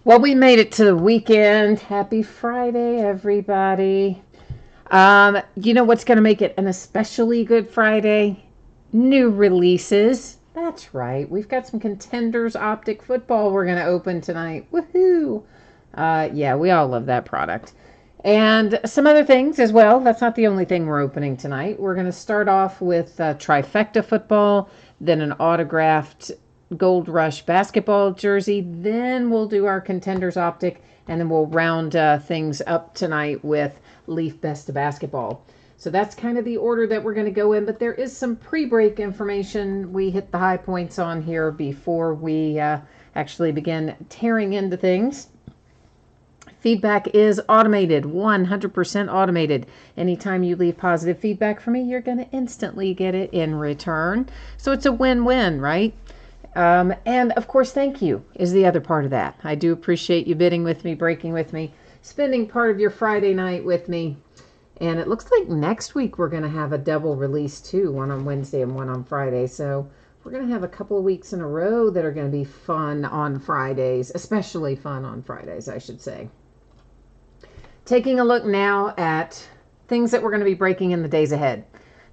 Well, we made it to the weekend. Happy Friday, everybody. You know what's going to make it an especially good Friday? New releases. That's right. We've got some Contenders Optic football we're going to open tonight. Woohoo! Yeah, we all love that product. And some other things as well. That's not the only thing we're opening tonight. We're going to start off with trifecta football, then an autographed Gold Rush basketball jersey. Then we'll do our Contenders Optic, and then we'll round things up tonight with Leaf Best of Basketball. So that's kind of the order that we're going to go in, but there is some pre-break information we hit the high points on here before we actually begin tearing into things. Feedback is automated, 100% automated. Anytime you leave positive feedback for me, you're going to instantly get it in return. So it's a win-win, right? And of course, thank you is the other part of that. I do appreciate you bidding with me, breaking with me, spending part of your Friday night with me. And it looks like next week we're going to have a double release too, one on Wednesday and one on Friday. So we're going to have a couple of weeks in a row that are going to be fun on Fridays, especially fun on Fridays, I should say. Taking a look now at things that we're going to be breaking in the days ahead.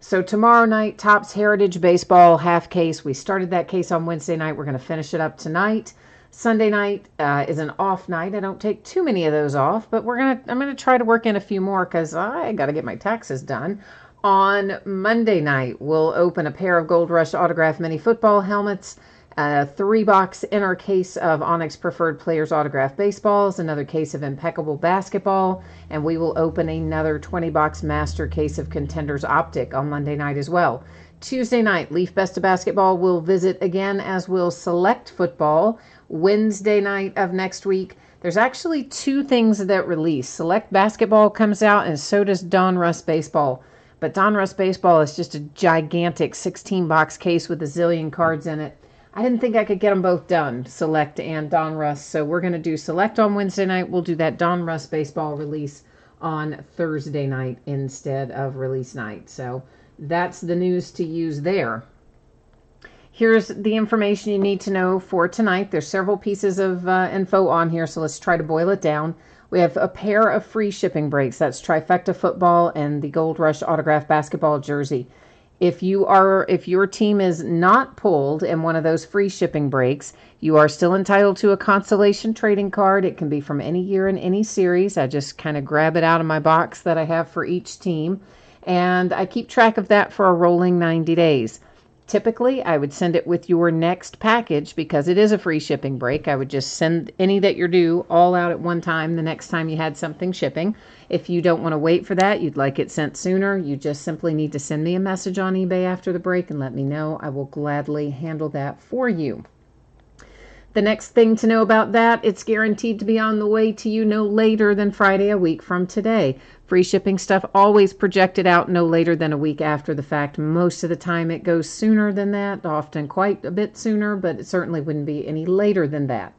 So tomorrow night, Topps Heritage Baseball half case. We started that case on Wednesday night. We're going to finish it up tonight. Sunday night is an off night. I don't take too many of those off, but I'm going to try to work in a few more because I got to get my taxes done. On Monday night, we'll open a pair of Gold Rush autograph mini football helmets, a 3-box inner case of Onyx Preferred Players autograph baseballs, another case of Impeccable basketball, and we will open another 20-box master case of Contenders Optic on Monday night as well. Tuesday night, Leaf Best of Basketball will visit again, as will Select Football. Wednesday night of next week, there's actually 2 things that release. Select Basketball comes out, and so does Donruss Baseball. But Donruss Baseball is just a gigantic 16-box case with a zillion cards in it. I didn't think I could get them both done, Select and Donruss. So we're going to do Select on Wednesday night. We'll do that Donruss Baseball release on Thursday night instead of release night. So that's the news to use there. Here's the information you need to know for tonight. There's several pieces of info on here, so let's try to boil it down. We have a pair of free shipping breaks. That's Trifecta Football and the Gold Rush Autograph Basketball jersey. If your team is not pulled in one of those free shipping breaks, you are still entitled to a consolation trading card. It can be from any year in any series. I just kind of grab it out of my box that I have for each team, and I keep track of that for a rolling 90 days. Typically, I would send it with your next package because it is a free shipping break. I would just send any that you're due all out at one time the next time you had something shipping. If you don't want to wait for that, you'd like it sent sooner, you just simply need to send me a message on eBay after the break and let me know. I will gladly handle that for you. The next thing to know about that, it's guaranteed to be on the way to you no later than Friday a week from today. Free shipping stuff always projected out no later than a week after the fact. Most of the time it goes sooner than that, often quite a bit sooner, but it certainly wouldn't be any later than that.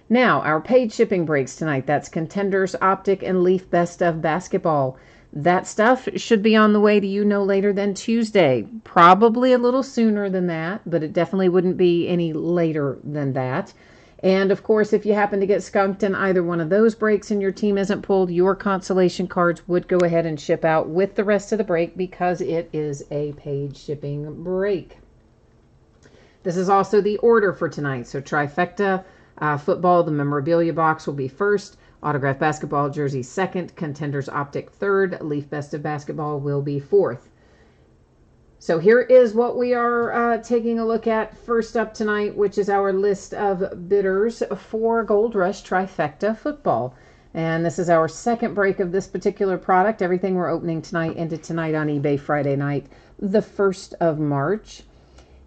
Now, our paid shipping breaks tonight. That's Contenders Optic and Leaf Best of Basketball. That stuff should be on the way to you no later than Tuesday. Probably a little sooner than that, but it definitely wouldn't be any later than that. And of course, if you happen to get skunked in either one of those breaks and your team isn't pulled, your consolation cards would go ahead and ship out with the rest of the break because it is a paid shipping break. This is also the order for tonight. So Trifecta Football, the memorabilia box will be first. Autograph Basketball jersey second. Contenders Optic third. Leaf Best of Basketball will be fourth. So here is what we are taking a look at first up tonight, which is our list of bidders for Gold Rush Trifecta Football. And this is our second break of this particular product. Everything we're opening tonight ended tonight on eBay Friday night, the 1st of March.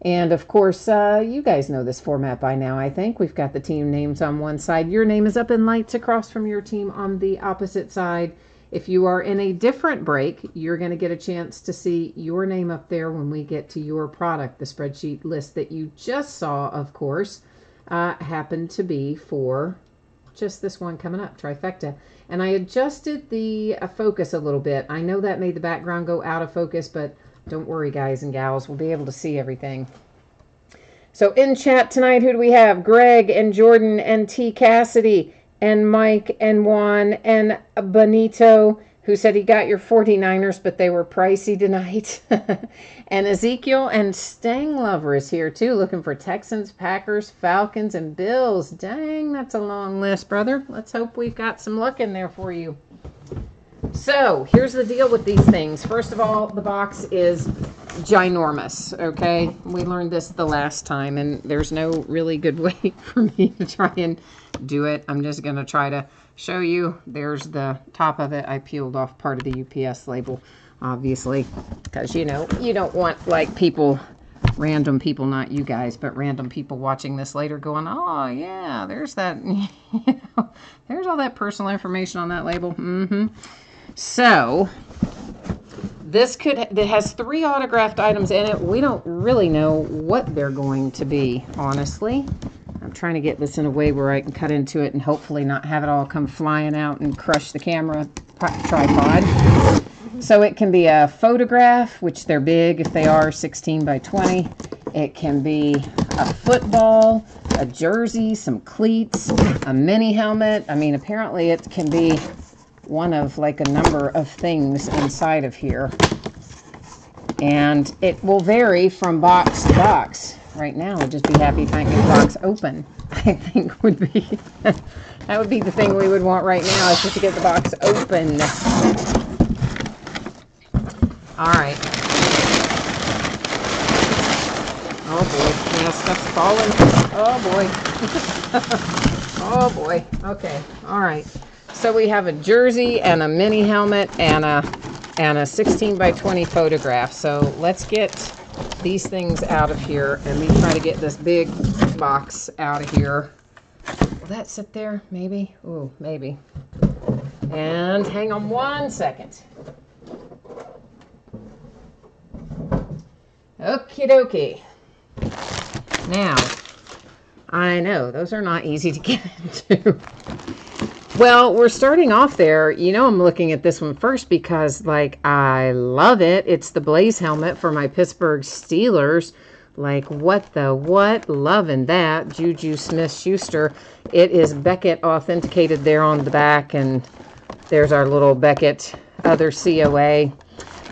And of course, you guys know this format by now, I think. We've got the team names on one side. Your name is up in lights across from your team on the opposite side. If you are in a different break, you're going to get a chance to see your name up there when we get to your product. The spreadsheet list that you just saw, of course, happened to be for just this one coming up, Trifecta. And I adjusted the focus a little bit. I know that made the background go out of focus, but don't worry, guys and gals. We'll be able to see everything. So in chat tonight, who do we have? Greg and Jordan and T. Cassidy. and Mike and Juan and Benito, who said he got your 49ers, but they were pricey tonight. And Ezekiel and Stang Lover is here too, looking for Texans, Packers, Falcons, and Bills. Dang, that's a long list, brother. Let's hope we've got some luck in there for you. So here's the deal with these things. First of all, the box is ginormous, okay? We learned this the last time, and there's no really good way for me to try and do it. I'm just going to try to show you. There's the top of it. I peeled off part of the UPS label, obviously, because, you know, you don't want, like, people, random people, not you guys, but random people watching this later going, oh, yeah, there's that, you know, there's all that personal information on that label. So it has 3 autographed items in it. We don't really know what they're going to be, honestly. I'm trying to get this in a way where I can cut into it and hopefully not have it all come flying out and crush the camera tripod. So it can be a photograph, which they're big if they are 16 by 20. It can be a football, a jersey, some cleats, a mini helmet. I mean, apparently it can be one of like a number of things inside of here. And it will vary from box to box. Right now, I'd just be happy if I can get the box open. I think would be, that would be the thing we would want right now, is just to get the box open. All right. Oh boy, yeah, stuff's falling. Oh boy. Oh boy. Okay. All right. So we have a jersey and a mini helmet and a 16 by 20 photograph. So let's get these things out of here and me try to get this big box out of here. Will that sit there? Maybe? Ooh, maybe. And hang on one second. Okie dokie. Now, I know those are not easy to get into. Well, we're starting off there. You know, I'm looking at this one first because, like, I love it. It's the Blaze helmet for my Pittsburgh Steelers. Like, what the what? Loving that. Juju Smith-Schuster. It is Beckett authenticated there on the back, and there's our little Beckett other COA.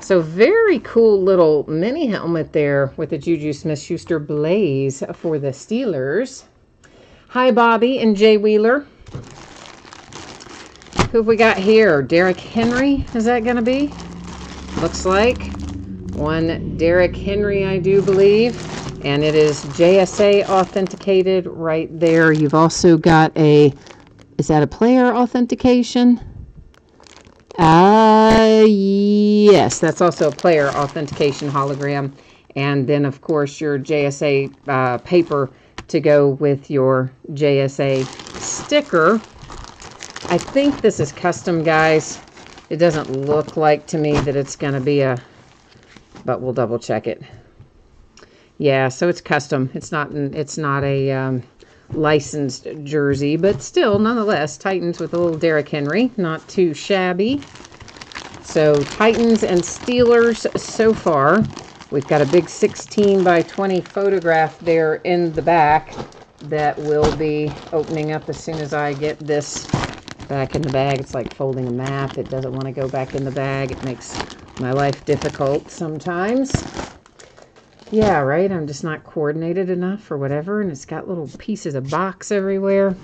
So very cool little mini helmet there with the Juju Smith-Schuster Blaze for the Steelers. Hi, Bobby and Jay Wheeler. Who have we got here? Derrick Henry, is that going to be? Looks like one Derrick Henry, I do believe. And it is JSA authenticated right there. You've also got a, is that a player authentication? Yes, that's also a player authentication hologram. And then, of course, your JSA paper to go with your JSA sticker. I think this is custom, guys. It doesn't look like to me that it's going to be a, but we'll double check it. Yeah, so it's custom. It's not a licensed jersey, but still, nonetheless, Titans with a little Derrick Henry. Not too shabby. So Titans and Steelers so far. We've got a big 16 by 20 photograph there in the back that will be opening up as soon as I get this back in the bag. It's like folding a map. It doesn't want to go back in the bag. It makes my life difficult sometimes. Yeah, right? I'm just not coordinated enough or whatever, and it's got little pieces of box everywhere.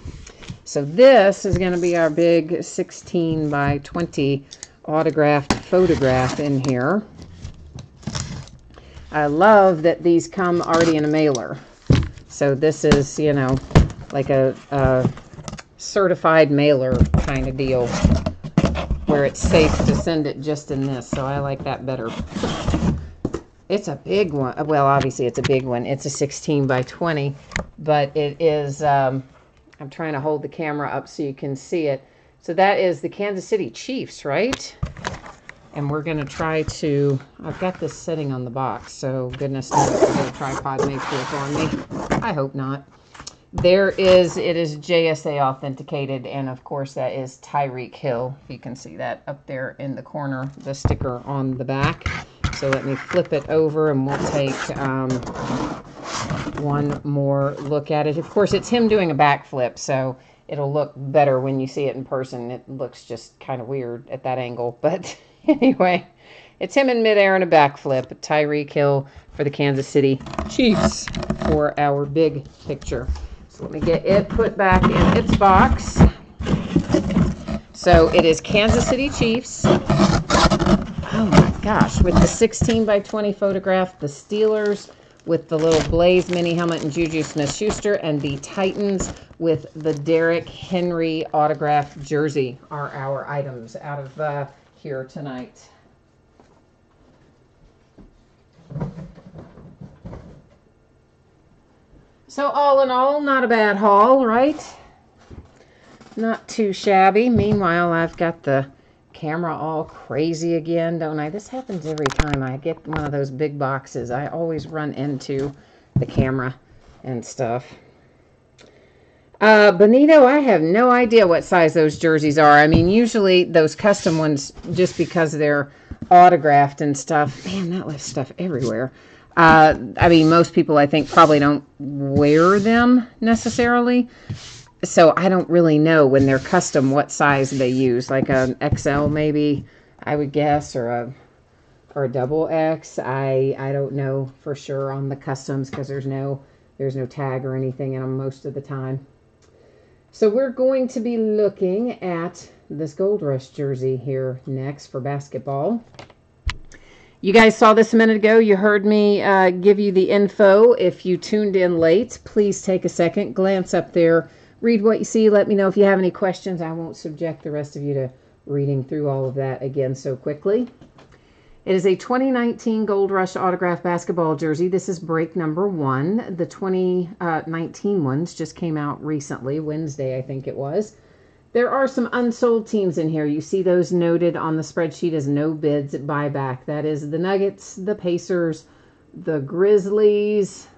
So this is going to be our big 16 by 20 autographed photograph in here. I love that these come already in a mailer. So this is, you know, like a certified mailer kind of deal where it's safe to send it just in this. So I like that better. It's a big one. Well, obviously it's a big one. It's a 16 by 20, but it is, I'm trying to hold the camera up so you can see it. So that is the Kansas City Chiefs, right? And we're going to try to, I've got this sitting on the box, so goodness knows if the tripod may flip on me. I hope not. It is JSA authenticated, and of course that is Tyreek Hill. You can see that up there in the corner, the sticker on the back. So let me flip it over and we'll take one more look at it. Of course, it's him doing a backflip, so it'll look better when you see it in person. It looks just kind of weird at that angle. But anyway, it's him in midair and a backflip. Tyreek Hill for the Kansas City Chiefs for our big picture. So let me get it put back in its box. So it is Kansas City Chiefs. Oh my gosh, with the 16 by 20 photograph, the Steelers with the little Blaze mini helmet and Juju Smith-Schuster, and the Titans with the Derrick Henry autographed jersey are our items out of here tonight. So all in all, not a bad haul, right? Not too shabby. Meanwhile, I've got the camera all crazy again, don't I? This happens every time I get one of those big boxes. I always run into the camera and stuff. Benito, I have no idea what size those jerseys are. I mean, usually those custom ones, just because they're autographed and stuff. Man, that left stuff everywhere. I mean, most people, I think, probably don't wear them necessarily. So I don't really know when they're custom what size they use, like an XL maybe, I would guess, or a double X. I don't know for sure on the customs because there's no tag or anything in them most of the time. So we're going to be looking at this Gold Rush jersey here next for basketball. You guys saw this a minute ago. You heard me give you the info. If you tuned in late, please take a second, glance up there. Read what you see. Let me know if you have any questions. I won't subject the rest of you to reading through all of that again so quickly. It is a 2019 Gold Rush autographed basketball jersey. This is break number 1. The 2019 ones just came out recently, Wednesday I think it was. There are some unsold teams in here. You see those noted on the spreadsheet as no bids at buyback. That is the Nuggets, the Pacers, the Grizzlies,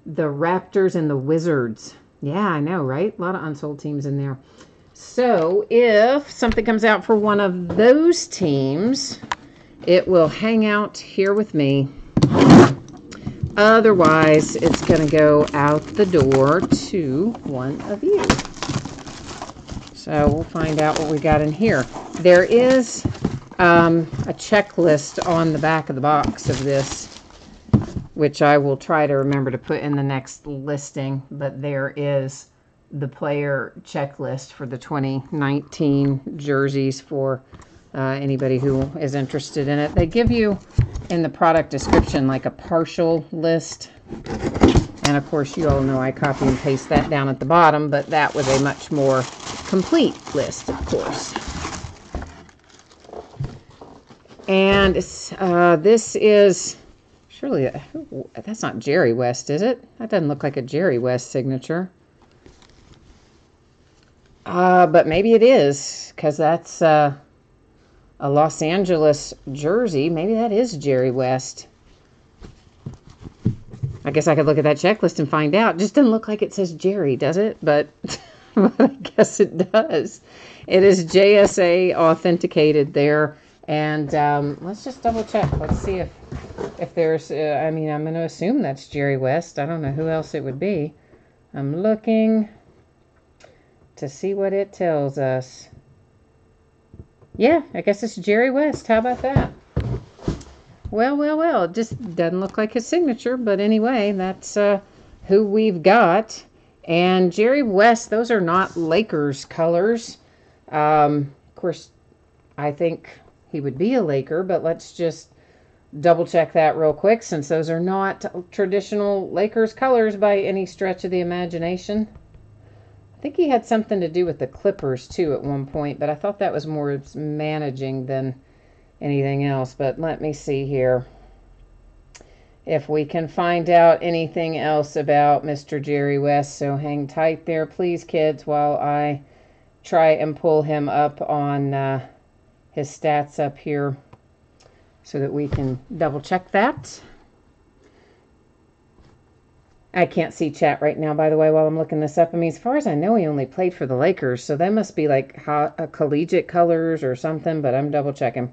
the Raptors, and the Wizards. Yeah, I know, right? A lot of unsold teams in there. So if something comes out for one of those teams, it will hang out here with me. Otherwise, it's going to go out the door to one of you. So we'll find out what we got in here. There is a checklist on the back of the box of this, which I will try to remember to put in the next listing, but there is the player checklist for the 2019 jerseys for anybody who is interested in it. They give you in the product description like a partial list, and of course you all know I copy and paste that down at the bottom, but that was a much more complete list, of course. And this is... Surely, that's not Jerry West, is it? That doesn't look like a Jerry West signature. But maybe it is, because that's a Los Angeles jersey. Maybe that is Jerry West. I guess I could look at that checklist and find out. It just doesn't look like it says Jerry, does it? But I guess it does. It is JSA authenticated there. And let's just double check. Let's see if there's, I mean, I'm going to assume that's Jerry West. I don't know who else it would be. I'm looking to see what it tells us. Yeah, I guess it's Jerry West. How about that? Well. It just doesn't look like his signature. But anyway, that's who we've got. And Jerry West, those are not Lakers colors. Of course, I think he would be a Laker, but let's just double check that real quick, since those are not traditional Lakers colors by any stretch of the imagination. I think he had something to do with the Clippers too at one point, but I thought that was more managing than anything else. But let me see here if we can find out anything else about Mr. Jerry West. So hang tight there, please, kids, while I try and pull him up on his stats up here so that we can double check that. I can't see chat right now, by the way, while I'm looking this up. I mean, as far as I know, he only played for the Lakers, so that must be like collegiate colors or something, but I'm double checking.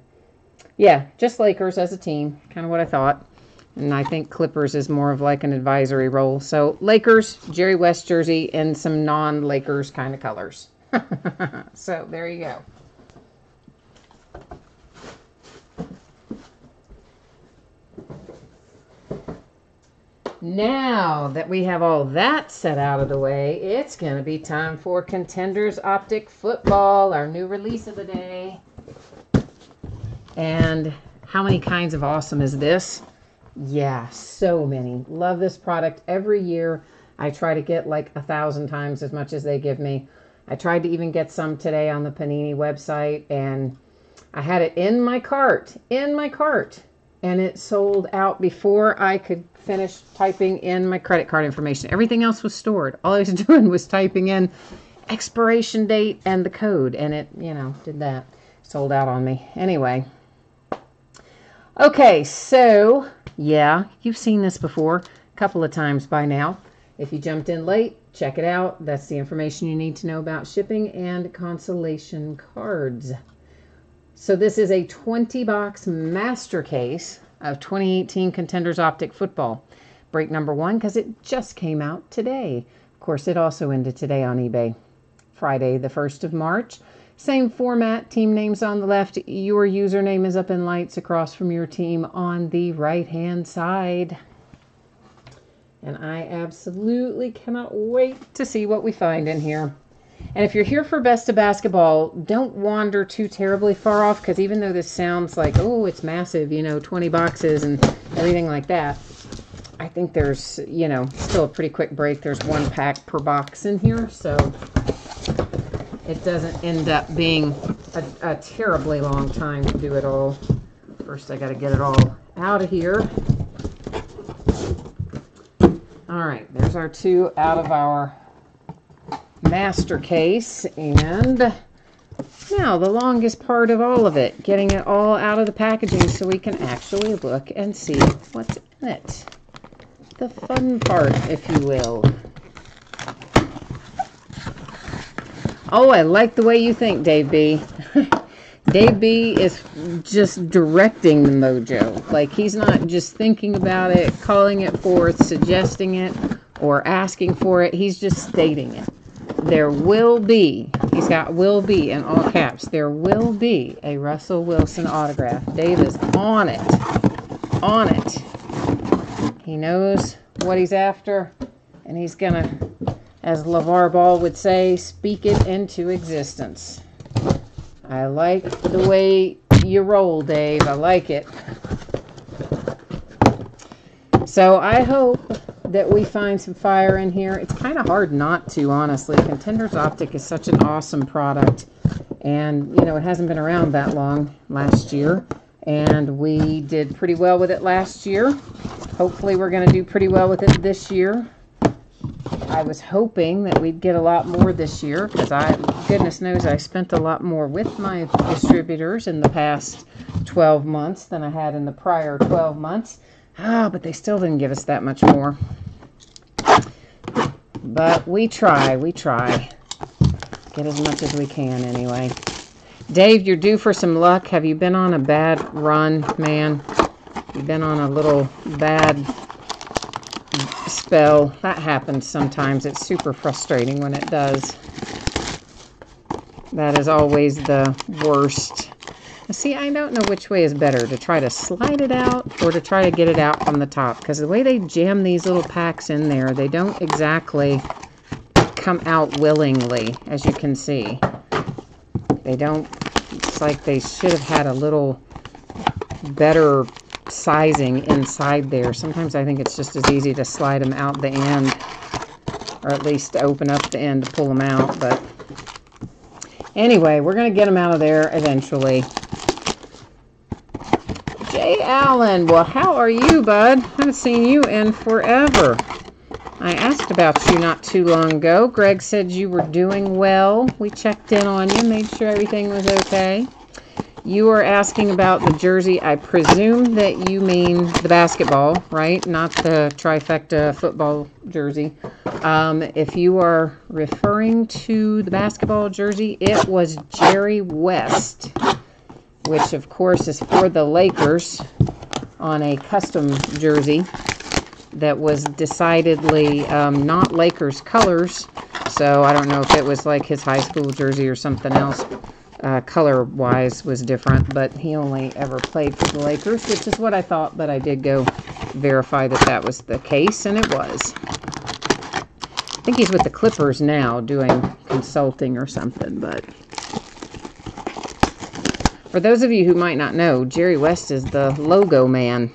Yeah, just Lakers as a team, kind of what I thought. And I think Clippers is more of like an advisory role. So Lakers, Jerry West jersey, and some non-Lakers kind of colors. So there you go. Now that we have all that set out of the way, it's going to be time for Contenders Optic Football, our new release of the day. And how many kinds of awesome is this? Yeah, so many. Love this product. Every year I try to get like 1,000 times as much as they give me. I tried to even get some today on the Panini website, and I had it in my cart, and it sold out before I could finish typing in my credit card information. Everything else was stored. All I was doing was typing in expiration date and the code, and it, did that. Sold out on me. Anyway. Okay, so, yeah, you've seen this before a couple of times by now. If you jumped in late, check it out. That's the information you need to know about shipping and consolation cards. So this is a 20-box master case of 2018 Contenders Optic Football. Break number 1 because it just came out today. Of course, it also ended today on eBay. Friday, the 1st of March. Same format, team names on the left. Your username is up in lights across from your team on the right-hand side. And I absolutely cannot wait to see what we find in here. And if you're here for Best of Basketball, don't wander too terribly far off, because even though this sounds like, oh, it's massive, 20 boxes and everything like that, I think there's, still a pretty quick break. There's 1 pack per box in here, so it doesn't end up being a terribly long time to do it all. First, I got to get it all out of here. All right, there's our 2 out of our master case, and now the longest part of all of it, getting it all out of the packaging so we can actually look and see what's in it. The fun part, if you will. Oh, I like the way you think, Dave B. Dave B is just directing the mojo. Like, he's not just thinking about it, calling it forth, suggesting it, or asking for it. He's just stating it. There will be, he's got will be in all caps, there will be a Russell Wilson autograph. Dave is on it. On it. He knows what he's after, and he's going to, as LeVar Ball would say, speak it into existence. I like the way you roll, Dave. I like it. So I hope that we find some fire in here. It's kind of hard not to, honestly. Contenders Optic is such an awesome product. And, it hasn't been around that long last year. And we did pretty well with it last year. Hopefully we're going to do pretty well with it this year. I was hoping that we'd get a lot more this year, because goodness knows I spent a lot more with my distributors in the past 12 months than I had in the prior 12 months. But they still didn't give us that much more. But we try. Get as much as we can anyway. Dave, you're due for some luck. Have you been on a bad run, man? You've been on a little bad spell. That happens sometimes. It's super frustrating when it does. That is always the worst. See, I don't know which way is better, to try to slide it out or to try to get it out from the top, because the way they jam these little packs in there, they don't exactly come out willingly, as you can see. They don't, it's like they should have had a little better sizing inside there. Sometimes I think it's just as easy to slide them out the end, or at least to open up the end to pull them out. But anyway, we're going to get them out of there eventually. Jay Allen, well, how are you, bud? I haven't seen you in forever. I asked about you not too long ago. Greg said you were doing well. We checked in on you, made sure everything was okay. You were asking about the jersey. I presume that you mean the basketball, right? Not the trifecta football jersey. If you are referring to the basketball jersey, it was Jerry West, which of course is for the Lakers. on a custom jersey that was decidedly not Lakers colors. So I don't know if it was like his high school jersey or something else. Color-wise was different, but he only ever played for the Lakers, which is what I thought, but I did go verify that that was the case, and it was. I think he's with the Clippers now doing consulting or something, but for those of you who might not know, Jerry West is the logo man.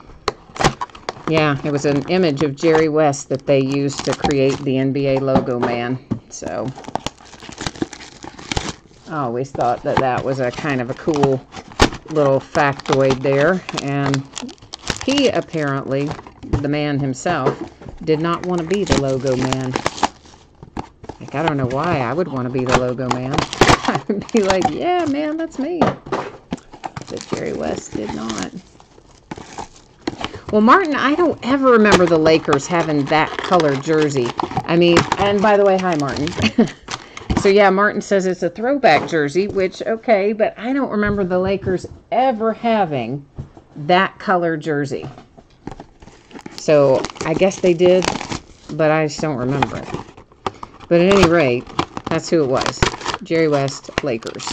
Yeah, it was an image of Jerry West that they used to create the NBA logo man. So I always thought that that was a kind of a cool little factoid there. And he apparently, the man himself, did not want to be the logo man. Like, I don't know why I would want to be the logo man. I would be like, yeah, man, that's me. But Jerry West did not. Well, Martin, I don't ever remember the Lakers having that color jersey. I mean, and by the way, hi, Martin. So, yeah, Martin says it's a throwback jersey, which, okay, but I don't remember the Lakers ever having that color jersey. So, I guess they did, but I just don't remember it. But at any rate, that's who it was. Jerry West, Lakers.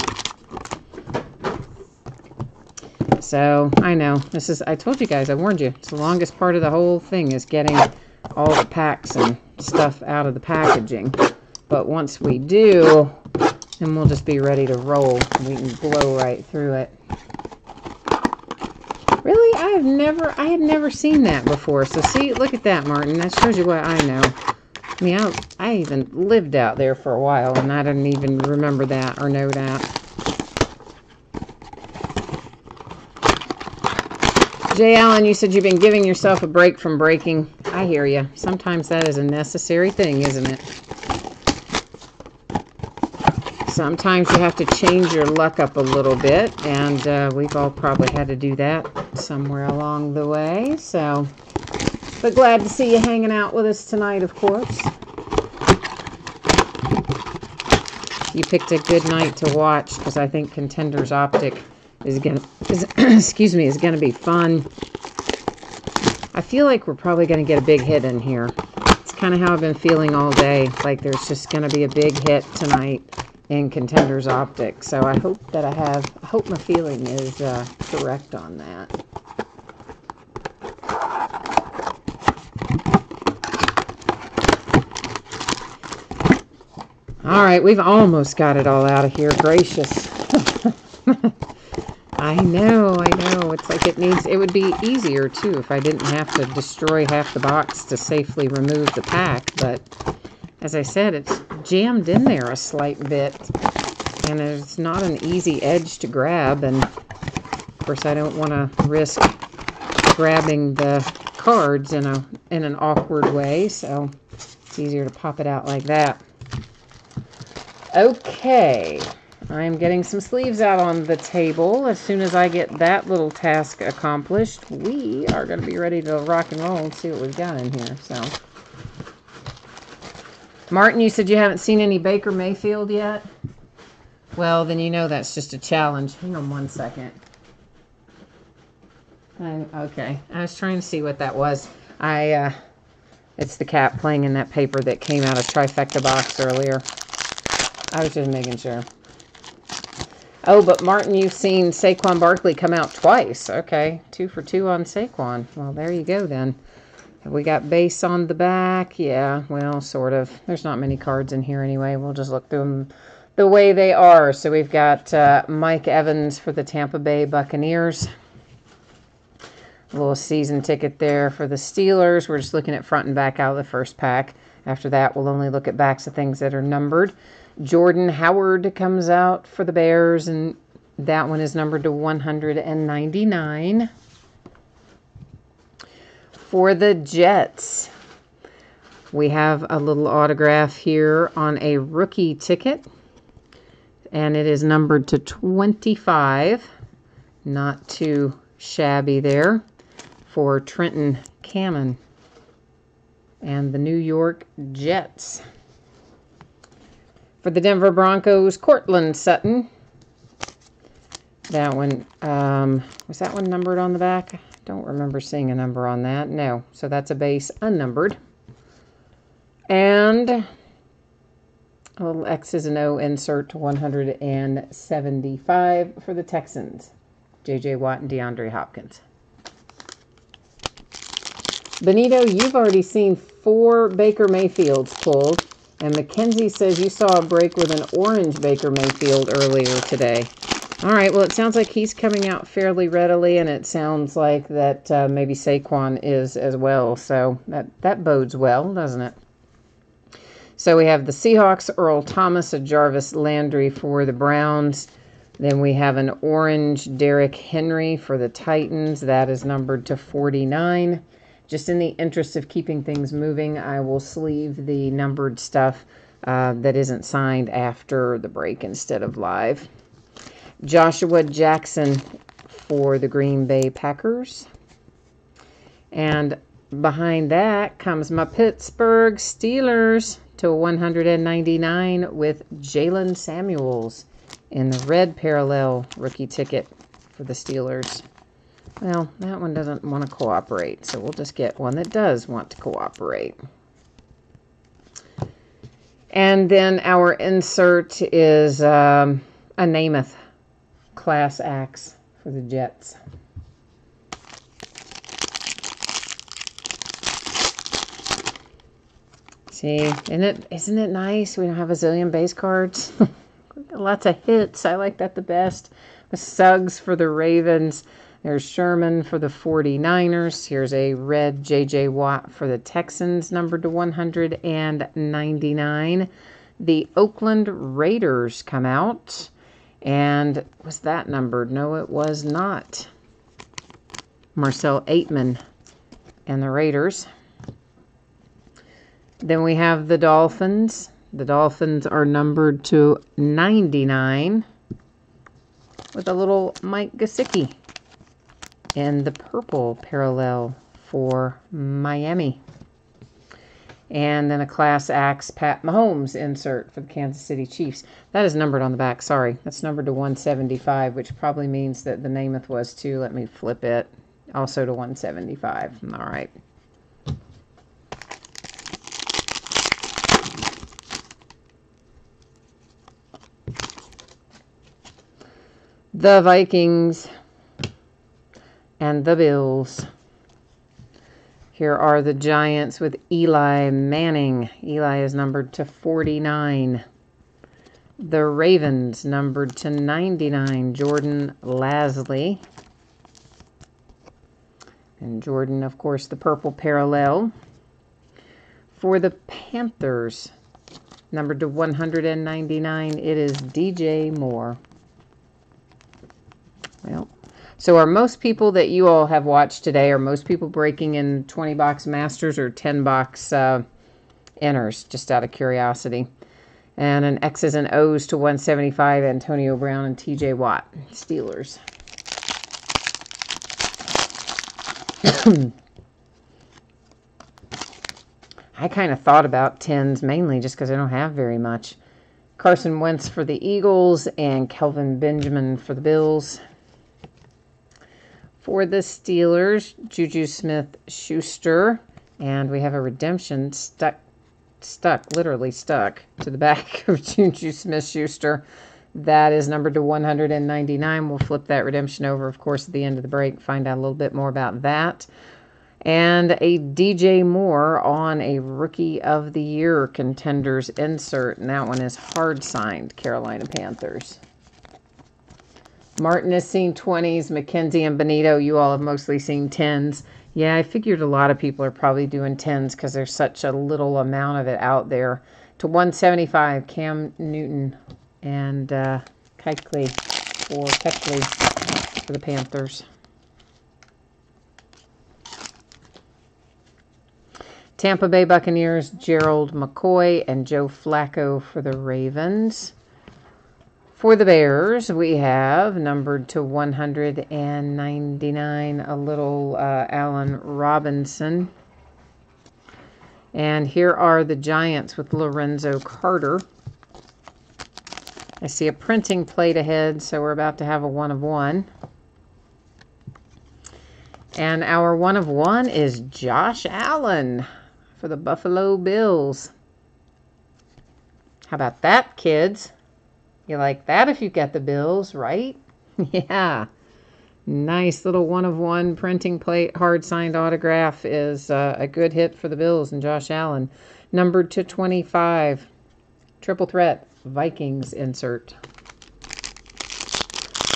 So, I know, this is, I told you guys, I warned you, it's the longest part of the whole thing is getting all the packs and stuff out of the packaging. But once we do, then we'll just be ready to roll. We can blow right through it. Really? I had never seen that before. So see, look at that, Martin. That shows you what I know. I mean, I even lived out there for a while, and I didn't even remember that or know that. Jay Allen, you said you've been giving yourself a break from breaking. I hear you. Sometimes that is a necessary thing, isn't it? Sometimes you have to change your luck up a little bit, and we've all probably had to do that somewhere along the way. So, but glad to see you hanging out with us tonight, of course. You picked a good night to watch because I think Contenders Optic is gonna be fun. I feel like we're probably gonna get a big hit in here. It's kind of how I've been feeling all day. Like there's just gonna be a big hit tonight in Contenders Optic. So I hope that I hope my feeling is correct on that. All right, we've almost got it all out of here. Gracious. I know. It's like it would be easier, too, if I didn't have to destroy half the box to safely remove the pack. But, as I said, it's jammed in there a slight bit. And it's not an easy edge to grab. And, of course, I don't want to risk grabbing the cards in an awkward way. So, it's easier to pop it out like that. Okay. I'm getting some sleeves out on the table. As soon as I get that little task accomplished, we are going to be ready to rock and roll and see what we've got in here. So, Martin, you said you haven't seen any Baker Mayfield yet? Well, then you know that's just a challenge. Hang on one second. Okay, I was trying to see what that was. It's the cat playing in that paper that came out of Trifecta box earlier. I was just making sure. Oh, but Martin, you've seen Saquon Barkley come out twice. Okay, 2 for 2 on Saquon. Well, there you go then. Have we got base on the back? Yeah, well, sort of. There's not many cards in here anyway. We'll just look through them the way they are. So we've got Mike Evans for the Tampa Bay Buccaneers. A little season ticket there for the Steelers. We're just looking at front and back out of the first pack. After that, we'll only look at backs of things that are numbered. Jordan Howard comes out for the Bears, and that one is numbered to 199. For the Jets, we have a little autograph here on a rookie ticket, and it is numbered to 25. Not too shabby there for Trenton Cannon and the New York Jets. For the Denver Broncos, Courtland Sutton. That one, was that one numbered on the back? I don't remember seeing a number on that. No, so that's a base unnumbered. And a little X's and O insert to 175 for the Texans. J.J. Watt and DeAndre Hopkins. Benito, you've already seen 4 Baker Mayfields pulled. And Mackenzie says you saw a break with an orange Baker Mayfield earlier today. All right, well, it sounds like he's coming out fairly readily, and it sounds like that maybe Saquon is as well. So that bodes well, doesn't it? So we have the Seahawks, Earl Thomas, a Jarvis Landry for the Browns. Then we have an orange Derrick Henry for the Titans. That is numbered to 49. Just in the interest of keeping things moving, I will sleeve the numbered stuff that isn't signed after the break instead of live. Joshua Jackson for the Green Bay Packers. And behind that comes my Pittsburgh Steelers to 199 with Jalen Samuels in the red parallel rookie ticket for the Steelers. Well, that one doesn't want to cooperate, so we'll just get one that does want to cooperate. And then our insert is a Namath Class Axe for the Jets. See, isn't it nice? We don't have a zillion base cards. Lots of hits. I like that the best. The Suggs for the Ravens. There's Sherman for the 49ers. Here's a red J.J. Watt for the Texans, numbered to 199. The Oakland Raiders come out. And was that numbered? No, it was not. Marcel Aitman and the Raiders. Then we have the Dolphins. The Dolphins are numbered to 99 with a little Mike Gesicki and the purple parallel for Miami. And then a Class Axe Pat Mahomes insert for the Kansas City Chiefs. That is numbered on the back. Sorry. That's numbered to 175, which probably means that the Namath was too. Let me flip it. Also to 175. All right. The Vikings and the Bills. Here are the Giants with Eli Manning. Eli is numbered to 49. The Ravens numbered to 99. Jordan Lasley. And Jordan, of course, the purple parallel. For the Panthers, numbered to 199, it is DJ Moore. Well, so are most people that you all have watched today, are most people breaking in 20-box Masters or 10-box Inners, just out of curiosity? And an X's and O's to 175, Antonio Brown and TJ Watt, Steelers. I kind of thought about 10s mainly just because I don't have very much. Carson Wentz for the Eagles and Kelvin Benjamin for the Bills. For the Steelers, Juju Smith-Schuster. And we have a redemption literally stuck to the back of Juju Smith-Schuster. That is numbered to 199. We'll flip that redemption over, of course, at the end of the break. Find out a little bit more about that. And a DJ Moore on a Rookie of the Year Contenders insert. And that one is hard signed, Carolina Panthers. Martin has seen 20s. Mackenzie and Benito, you all have mostly seen 10s. Yeah, I figured a lot of people are probably doing 10s because there's such a little amount of it out there. To 175, Cam Newton and Keithley for the Panthers. Tampa Bay Buccaneers, Gerald McCoy and Joe Flacco for the Ravens. For the Bears, we have numbered to 199, a little Allen Robinson. And here are the Giants with Lorenzo Carter. I see a printing plate ahead, so we're about to have a 1 of 1. And our 1 of 1 is Josh Allen for the Buffalo Bills. How about that, kids? You like that if you get the Bills, right? Yeah. Nice little 1 of 1 printing plate, hard signed autograph is a good hit for the Bills and Josh Allen. Numbered to 25. Triple threat, Vikings insert.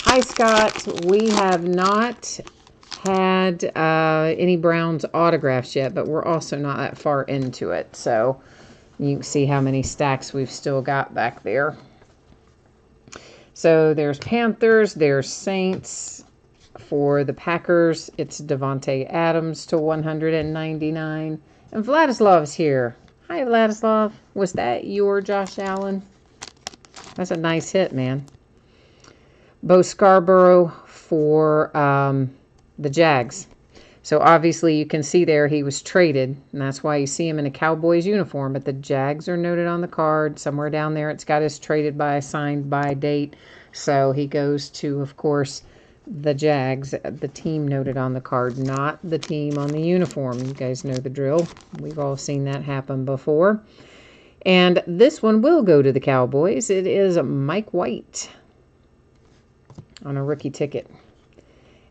Hi, Scott. We have not had any Browns autographs yet, but we're also not that far into it. So you can see how many stacks we've still got back there. So there's Panthers, there's Saints. For the Packers, it's Devontae Adams to 199. And Vladislav's here. Hi, Vladislav. Was that your Josh Allen? That's a nice hit, man. Bo Scarborough for the Jags. So obviously you can see there he was traded, and that's why you see him in a Cowboys uniform. But the Jags are noted on the card. Somewhere down there it's got his traded by, signed by date. So he goes to, of course, the Jags, the team noted on the card, not the team on the uniform. You guys know the drill. We've all seen that happen before. And this one will go to the Cowboys. It is Mike White on a rookie ticket.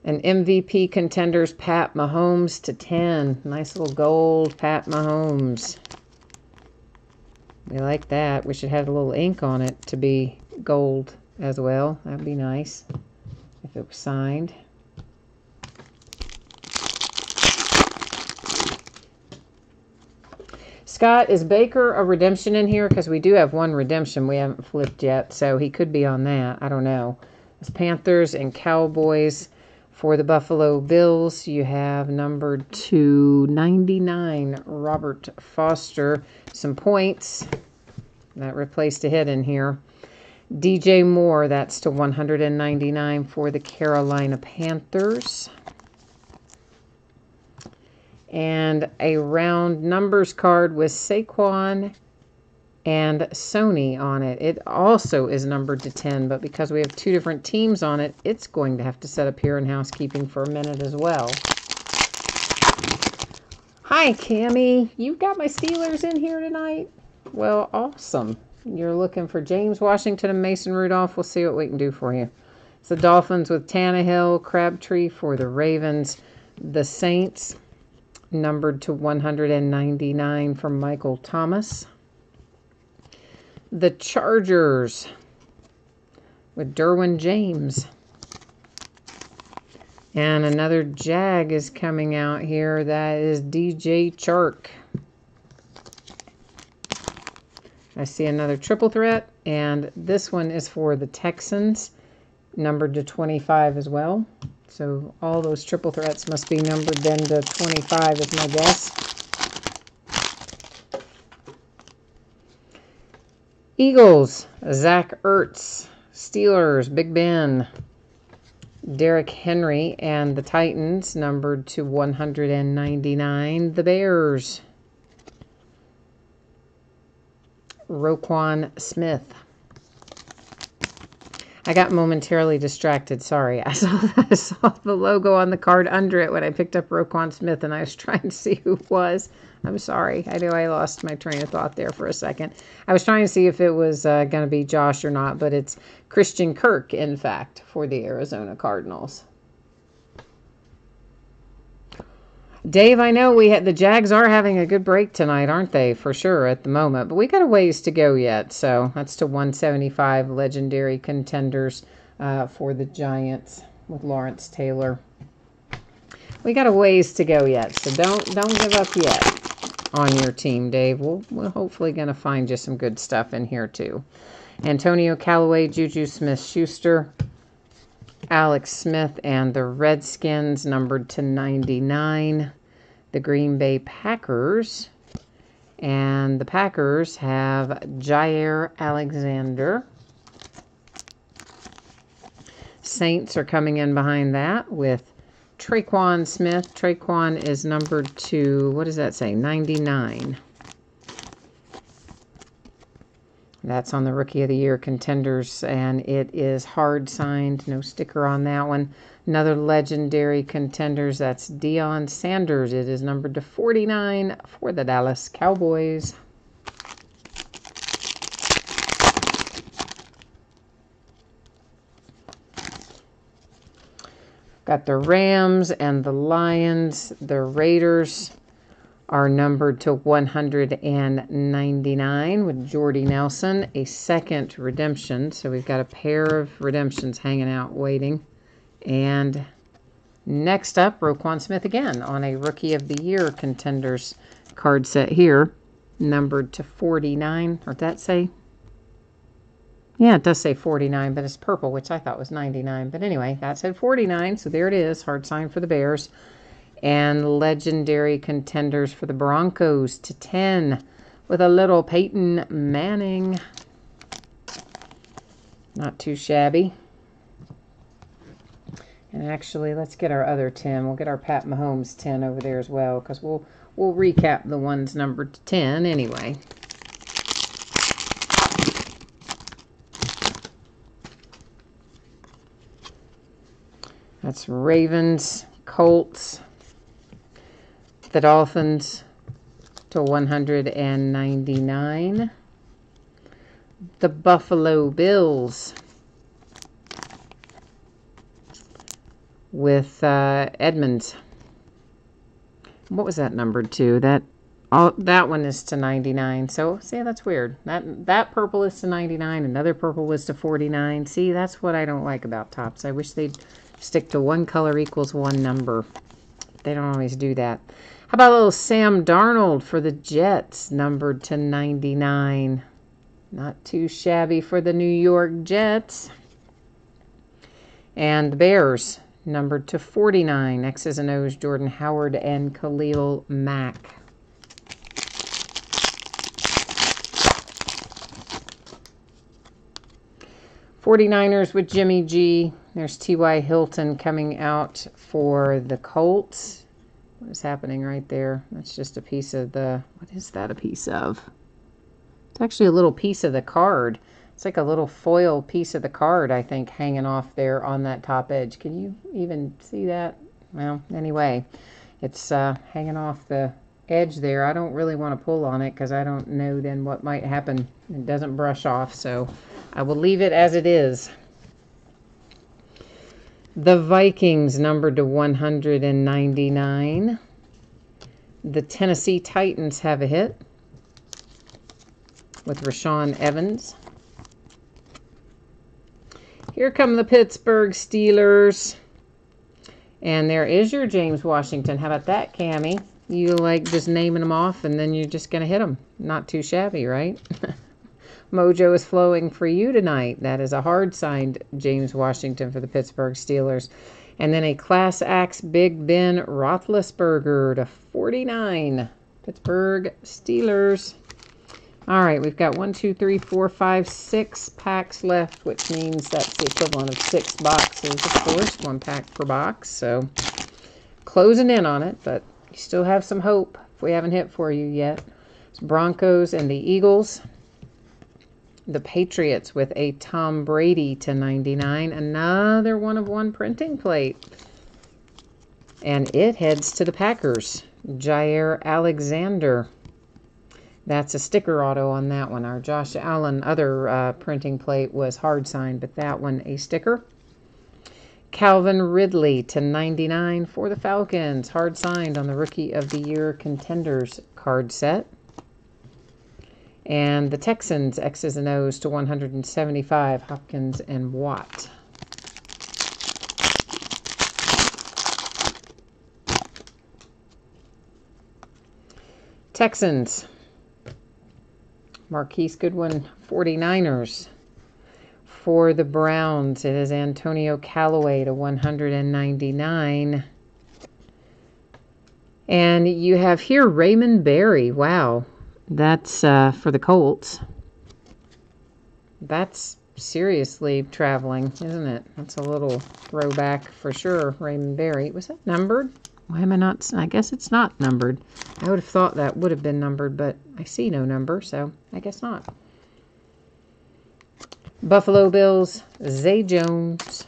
An MVP contenders, Pat Mahomes to 10. Nice little gold Pat Mahomes. We like that. Wish it had a little ink on it to be gold as well. That'd be nice if it was signed. Scott, is Baker a redemption in here? Because we do have one redemption we haven't flipped yet, so he could be on that. I don't know. It's Panthers and Cowboys. For the Buffalo Bills, you have numbered to 99, Robert Foster. Some points. That replaced a hit in here. DJ Moore, that's to 199 for the Carolina Panthers. And a round numbers card with Saquon and Sony on it. It also is numbered to 10, but because we have two different teams on it, it's going to have to set up here in housekeeping for a minute as well. Hi, Cammie. You've got my Steelers in here tonight? Well, awesome. You're looking for James Washington and Mason Rudolph. We'll see what we can do for you. It's the Dolphins with Tannehill, Crabtree for the Ravens. The Saints, numbered to 199 from Michael Thomas. The Chargers with Derwin James. And another Jag is coming out here. That is DJ Chark. I see another triple threat, and this one is for the Texans, numbered to 25 as well. So all those triple threats must be numbered then to 25 is my guess. Eagles, Zach Ertz. Steelers, Big Ben. Derrick Henry, and the Titans, numbered to 199. The Bears. Roquan Smith. I got momentarily distracted. Sorry. I saw the logo on the card under it when I picked up Roquan Smith, and I was trying to see who it was. I'm sorry. I knew I lost my train of thought there for a second. I was trying to see if it was going to be Josh or not, but it's Christian Kirk, in fact, for the Arizona Cardinals. Dave, I know the Jags are having a good break tonight, aren't they? For sure at the moment. But we got a ways to go yet. So that's to 175 legendary contenders for the Giants with Lawrence Taylor. We got a ways to go yet. So don't give up yet on your team, Dave. We're hopefully going to find you some good stuff in here too. Antonio Callaway, Juju Smith-Schuster, Alex Smith, and the Redskins, numbered to 99. The Green Bay Packers. And the Packers have Jair Alexander. Saints are coming in behind that with Traquan Smith. Traquan is numbered to, what does that say, 99. That's on the Rookie of the Year contenders, and it is hard signed. No sticker on that one. Another legendary contenders, that's Deion Sanders. It is numbered to 49 for the Dallas Cowboys. Got the Rams and the Lions. The Raiders are numbered to 199 with Jordy Nelson, a second redemption. So we've got a pair of redemptions hanging out waiting. And next up, Roquan Smith again on a Rookie of the Year contenders card set here, numbered to 49. Or did that say? Yeah, it does say 49, but it's purple, which I thought was 99. But anyway, that said 49, so there it is. Hard sign for the Bears. And legendary contenders for the Broncos to 10 with a little Peyton Manning. Not too shabby. And actually, let's get our other 10. We'll get our Pat Mahomes 10 over there as well, because we'll recap the ones numbered to 10 anyway. That's Ravens, Colts, the Dolphins to 199. The Buffalo Bills with Edmonds. What was that numbered to? That one is to 99. So, see, that's weird. That purple is to 99. Another purple was to 49. See, that's what I don't like about Topps. I wish they'd stick to one color equals one number. They don't always do that. How about a little Sam Darnold for the Jets, numbered to 99. Not too shabby for the New York Jets. And the Bears, numbered to 49. X's and O's, Jordan Howard and Khalil Mack. '49ers with Jimmy G. There's T.Y. Hilton coming out for the Colts. What is happening right there? That's just a piece of the... What is that a piece of? It's actually a little piece of the card. It's like a little foil piece of the card, I think, hanging off there on that top edge. Can you even see that? Well, anyway, it's hanging off the edge there. I don't really want to pull on it because I don't know then what might happen. It doesn't brush off, so I will leave it as it is. The Vikings, numbered to 199. The Tennessee Titans have a hit with Rashaan Evans. Here come the Pittsburgh Steelers. And there is your James Washington. How about that, Cammie? You like just naming them off and then you're just going to hit them. Not too shabby, right? Mojo is flowing for you tonight. That is a hard-signed James Washington for the Pittsburgh Steelers. And then a Class Axe Big Ben Roethlisberger to 49. Pittsburgh Steelers. All right, we've got 1, 2, 3, 4, 5, 6 packs left, which means that's the equivalent of 6 boxes, of course, 1 pack per box. So closing in on it, but you still have some hope if we haven't hit for you yet. It's Broncos and the Eagles. The Patriots with a Tom Brady to 99. Another 1 of 1 printing plate. And it heads to the Packers. Jair Alexander. That's a sticker auto on that one. Our Josh Allen other printing plate was hard signed, but that one a sticker. Calvin Ridley to 99 for the Falcons. Hard signed on the Rookie of the Year Contenders card set. And the Texans, X's and O's to 175, Hopkins and Watt. Texans, Marquise Goodwin, 49ers. For the Browns, it is Antonio Callaway to 199. And you have here Raymond Berry. Wow. That's for the Colts. That's seriously traveling, isn't it? That's a little throwback for sure. Raymond Berry. Was that numbered? Why am I not? I guess it's not numbered. I would have thought that would have been numbered, but I see no number, so I guess not. Buffalo Bills, Zay Jones.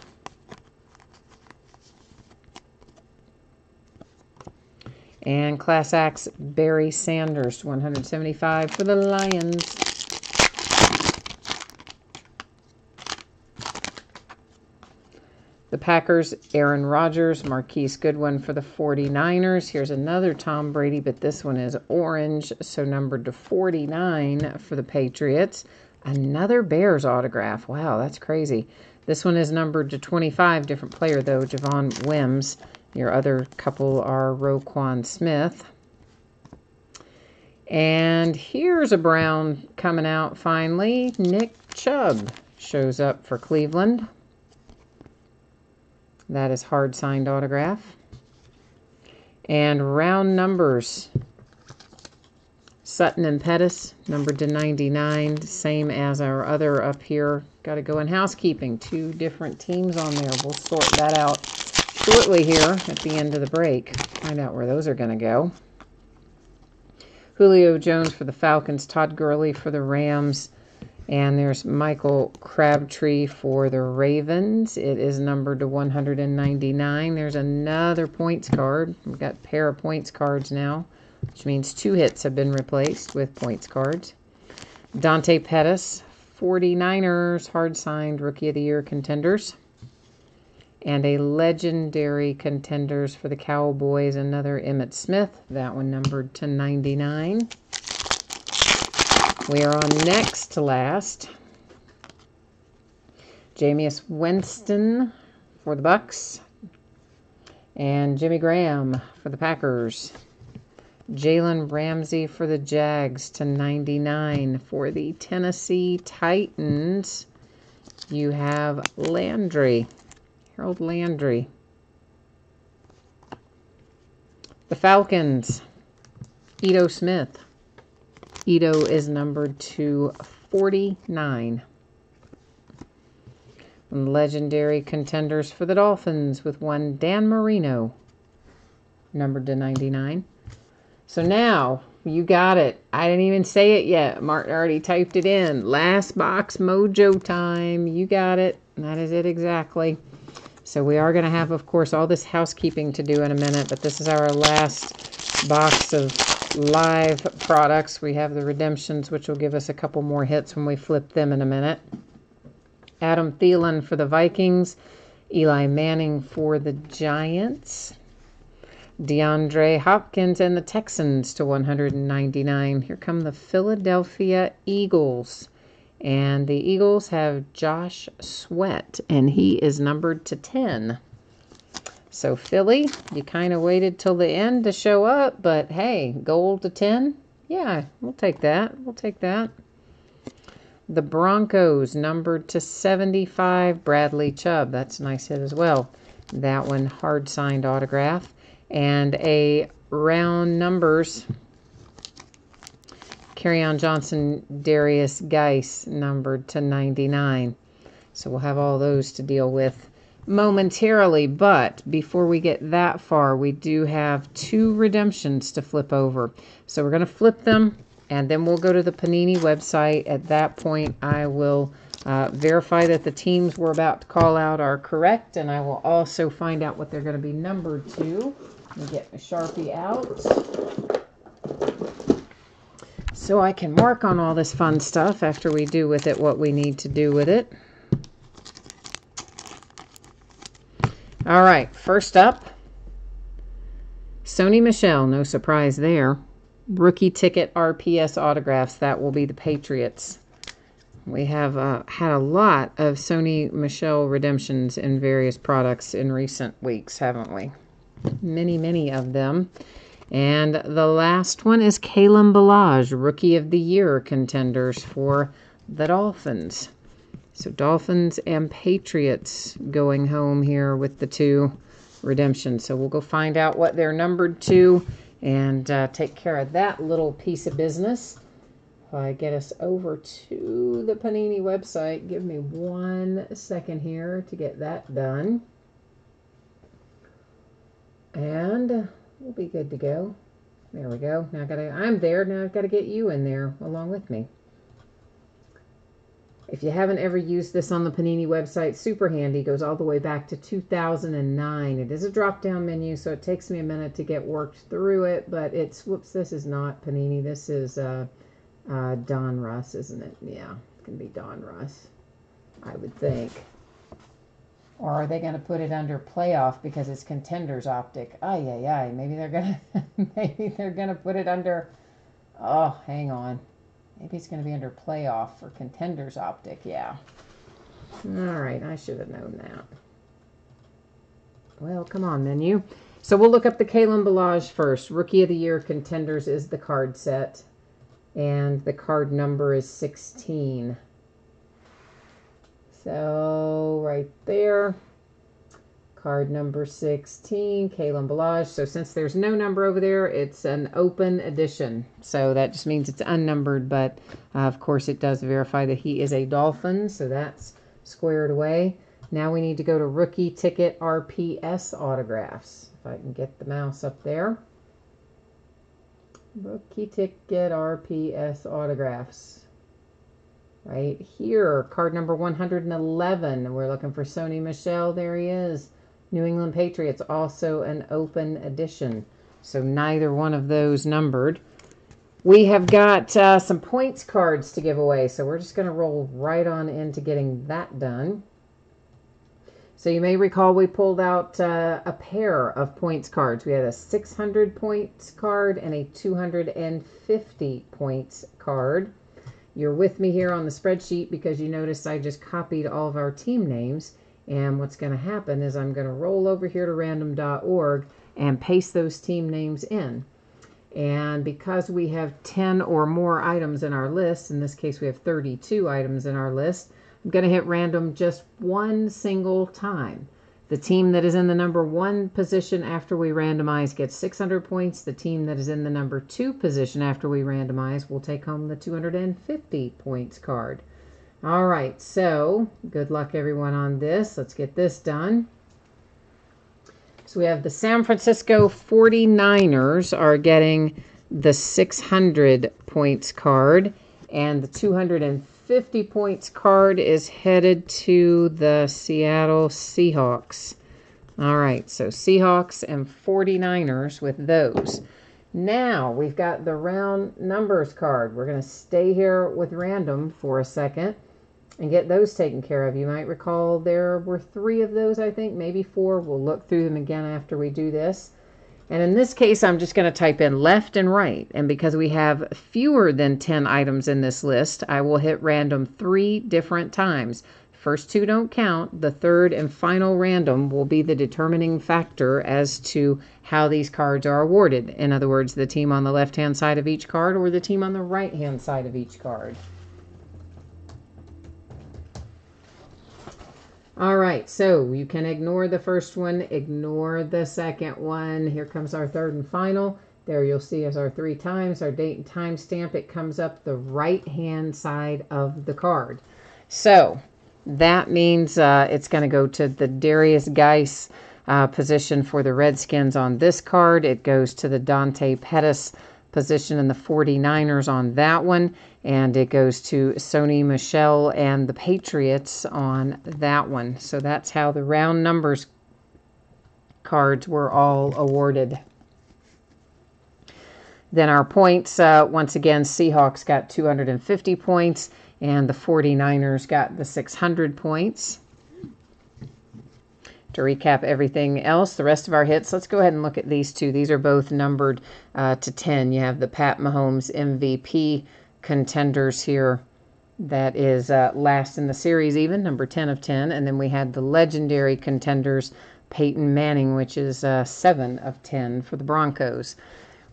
And Class Acts, Barry Sanders, 175 for the Lions. The Packers, Aaron Rodgers, Marquise Goodwin for the 49ers. Here's another Tom Brady, but this one is orange, so numbered to 49 for the Patriots. Another Bears autograph. Wow, that's crazy. This one is numbered to 25, different player though, Javon Wims. Your other couple are Roquan Smith. And here's a brown coming out finally. Nick Chubb shows up for Cleveland. That is hard signed autograph. And round numbers. Sutton and Pettis, numbered to 99, same as our other up here. Got to go in housekeeping. 2 different teams on there. We'll sort that out shortly here at the end of the break. Find out where those are going to go. Julio Jones for the Falcons, Todd Gurley for the Rams, and there's Michael Crabtree for the Ravens. It is numbered to 199. There's another points card. We've got a pair of points cards now, which means 2 hits have been replaced with points cards. Dante Pettis, 49ers, hard signed Rookie of the Year contenders. And a legendary contenders for the Cowboys, another Emmitt Smith. That one numbered to 99. We are on next to last. Jameis Winston for the Bucks. And Jimmy Graham for the Packers. Jalen Ramsey for the Jags to 99. For the Tennessee Titans, you have Landry. Harold Landry. The Falcons, Ito Smith. Ito is numbered to 49. And legendary contenders for the Dolphins with one Dan Marino, numbered to 99. So now, you got it. I didn't even say it yet. Martin already typed it in. Last box mojo time. You got it. That is it exactly. So we are going to have, of course, all this housekeeping to do in a minute, but this is our last box of live products. We have the redemptions, which will give us a couple more hits when we flip them in a minute. Adam Thielen for the Vikings. Eli Manning for the Giants. DeAndre Hopkins and the Texans to 199. Here come the Philadelphia Eagles. And the Eagles have Josh Sweat, and he is numbered to 10. So Philly, you kind of waited till the end to show up, but hey, gold to 10? Yeah, we'll take that. We'll take that. The Broncos, numbered to 75, Bradley Chubb. That's a nice hit as well. That one, hard signed autograph. And a round numbers, Kerryon Johnson, Darius Geis, numbered to 99. So we'll have all those to deal with momentarily. But before we get that far, we do have 2 redemptions to flip over. So we're going to flip them, and then we'll go to the Panini website. At that point, I will verify that the teams we're about to call out are correct, and I will also find out what they're going to be numbered to. Let me get my Sharpie out so I can mark on all this fun stuff after we do with it what we need to do with it. All right, first up, Sony Michel, no surprise there. Rookie ticket RPS autographs, that will be the Patriots. We have had a lot of Sony Michel redemptions in various products in recent weeks, haven't we? Many, many of them. And the last one is Kalen Ballage, Rookie of the Year contenders for the Dolphins. So Dolphins and Patriots going home here with the 2 redemptions. So we'll go find out what they're numbered to and take care of that little piece of business. If I get us over to the Panini website, give me 1 second here to get that done. And we'll be good to go. There we go. Now I'm there. Now I've got to get you in there along with me. If you haven't ever used this on the Panini website, super handy. Goes all the way back to 2009. It is a drop-down menu, so it takes me a minute to get worked through it, but it's, whoops, this is not Panini. This is Donruss, isn't it? Yeah, it can be Donruss, I would think. Or are they going to put it under Playoff because it's Contenders Optic? Ay, ay, ay. Maybe they're going to put it under, oh, hang on. Maybe it's going to be under Playoff for Contenders Optic, yeah. All right, I should have known that. Well, come on, menu. So we'll look up the Kalen Ballage first. Rookie of the Year Contenders is the card set. And the card number is 16. So right there, card number 16, Kalen Ballage. So since there's no number over there, it's an open edition. So that just means it's unnumbered, but of course it does verify that he is a Dolphin, so that's squared away. Now we need to go to Rookie Ticket RPS Autographs. If I can get the mouse up there. Rookie Ticket RPS Autographs. Right here, card number 111. We're looking for Sony Michel. There he is. New England Patriots, also an open edition. So neither one of those numbered. We have got some points cards to give away. So we're just going to roll right on into getting that done. So you may recall we pulled out a pair of points cards. We had a 600 points card and a 250 points card. You're with me here on the spreadsheet because you noticed I just copied all of our team names. And what's going to happen is I'm going to roll over here to random.org and paste those team names in. And because we have 10 or more items in our list, in this case we have 32 items in our list, I'm going to hit random just one single time. The team that is in the number 1 position after we randomize gets 600 points. The team that is in the number 2 position after we randomize will take home the 250 points card. All right, so good luck everyone on this. Let's get this done. So we have the San Francisco 49ers are getting the 600 points card, and the 250 points card is headed to the Seattle Seahawks. All right, so Seahawks and 49ers with those. Now we've got the round numbers card. We're going to stay here with random for a second and get those taken care of. You might recall there were 3 of those, I think, maybe 4. We'll look through them again after we do this. And in this case, I'm just going to type in left and right. And because we have fewer than 10 items in this list, I will hit random 3 different times. First 2 don't count. The third and final random will be the determining factor as to how these cards are awarded. In other words, the team on the left-hand side of each card or the team on the right-hand side of each card. All right, so you can ignore the first one, ignore the second one. Here comes our third and final. There you'll see is our 3 times, our date and time stamp. It comes up the right-hand side of the card. So that means it's going to go to the Darius Geis position for the Redskins on this card. It goes to the Dante Pettis position in the 49ers on that one. And it goes to Sony Michel and the Patriots on that one. So that's how the round numbers cards were all awarded. Then our points, once again, Seahawks got 250 points and the 49ers got the 600 points. To recap everything else, the rest of our hits, let's go ahead and look at these 2. These are both numbered to 10. You have the Pat Mahomes MVP contenders here. That is last in the series even, number 10 of 10. And then we had the legendary contenders, Peyton Manning, which is 7 of 10 for the Broncos.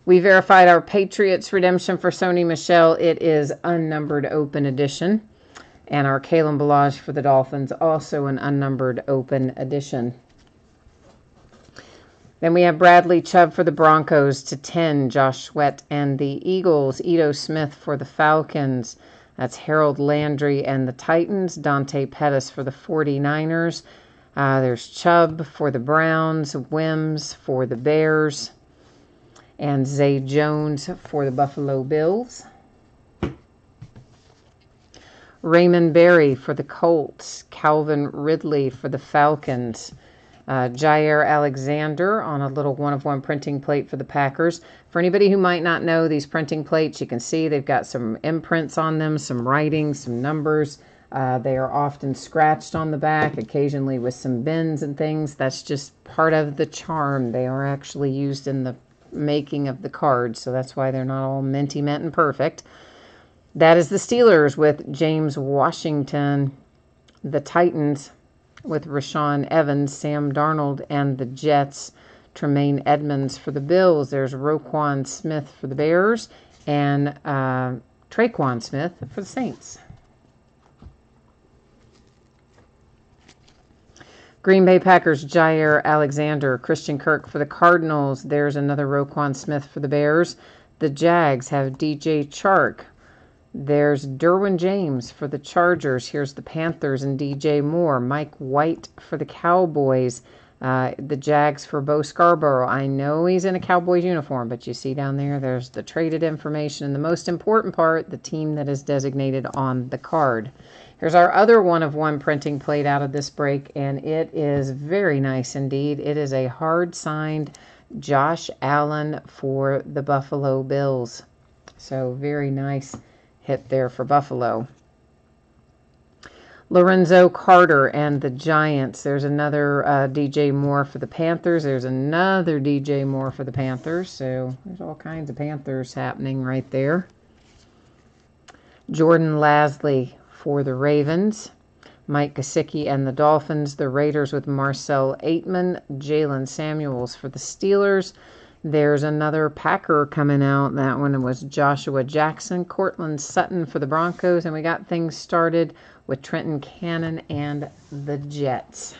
We verified our Patriots redemption for Sony Michel. It is unnumbered open edition. And our Kalen Ballage for the Dolphins, also an unnumbered open edition. Then we have Bradley Chubb for the Broncos to 10, Josh Sweat and the Eagles, Ito Smith for the Falcons. That's Harold Landry and the Titans, Dante Pettis for the 49ers. There's Chubb for the Browns, Wims for the Bears, and Zay Jones for the Buffalo Bills. Raymond Berry for the Colts. Calvin Ridley for the Falcons. Jair Alexander on a little 1-of-1 printing plate for the Packers. For anybody who might not know these printing plates, you can see they've got some imprints on them, some writing, some numbers. They are often scratched on the back, occasionally with some bends and things. That's just part of the charm. They are actually used in the making of the cards, so that's why they're not all minty mint and perfect. That is the Steelers with James Washington. The Titans with Rashaan Evans, Sam Darnold, and the Jets, Tremaine Edmonds for the Bills. There's Roquan Smith for the Bears, and Traquan Smith for the Saints. Green Bay Packers, Jair Alexander. Christian Kirk for the Cardinals. There's another Roquan Smith for the Bears. The Jags have DJ Chark. There's Derwin James for the Chargers. Here's the Panthers and DJ Moore. Mike White for the Cowboys. The Jags for Bo Scarborough. I know he's in a Cowboys uniform, but you see down there, there's the traded information. And the most important part, the team that is designated on the card. Here's our other 1-of-1 printing plate out of this break, and it is very nice indeed. It is a hard-signed Josh Allen for the Buffalo Bills. So very nice hit there for Buffalo. Lorenzo Carter and the Giants. There's another DJ Moore for the Panthers. There's another DJ Moore for the Panthers. So there's all kinds of Panthers happening right there. Jordan Lasley for the Ravens. Mike Gesicki and the Dolphins. The Raiders with Marcel Aitman. Jalen Samuels for the Steelers. There's another Packer coming out. That one was Joshua Jackson. Cortland Sutton for the Broncos. And we got things started with Trenton Cannon and the Jets.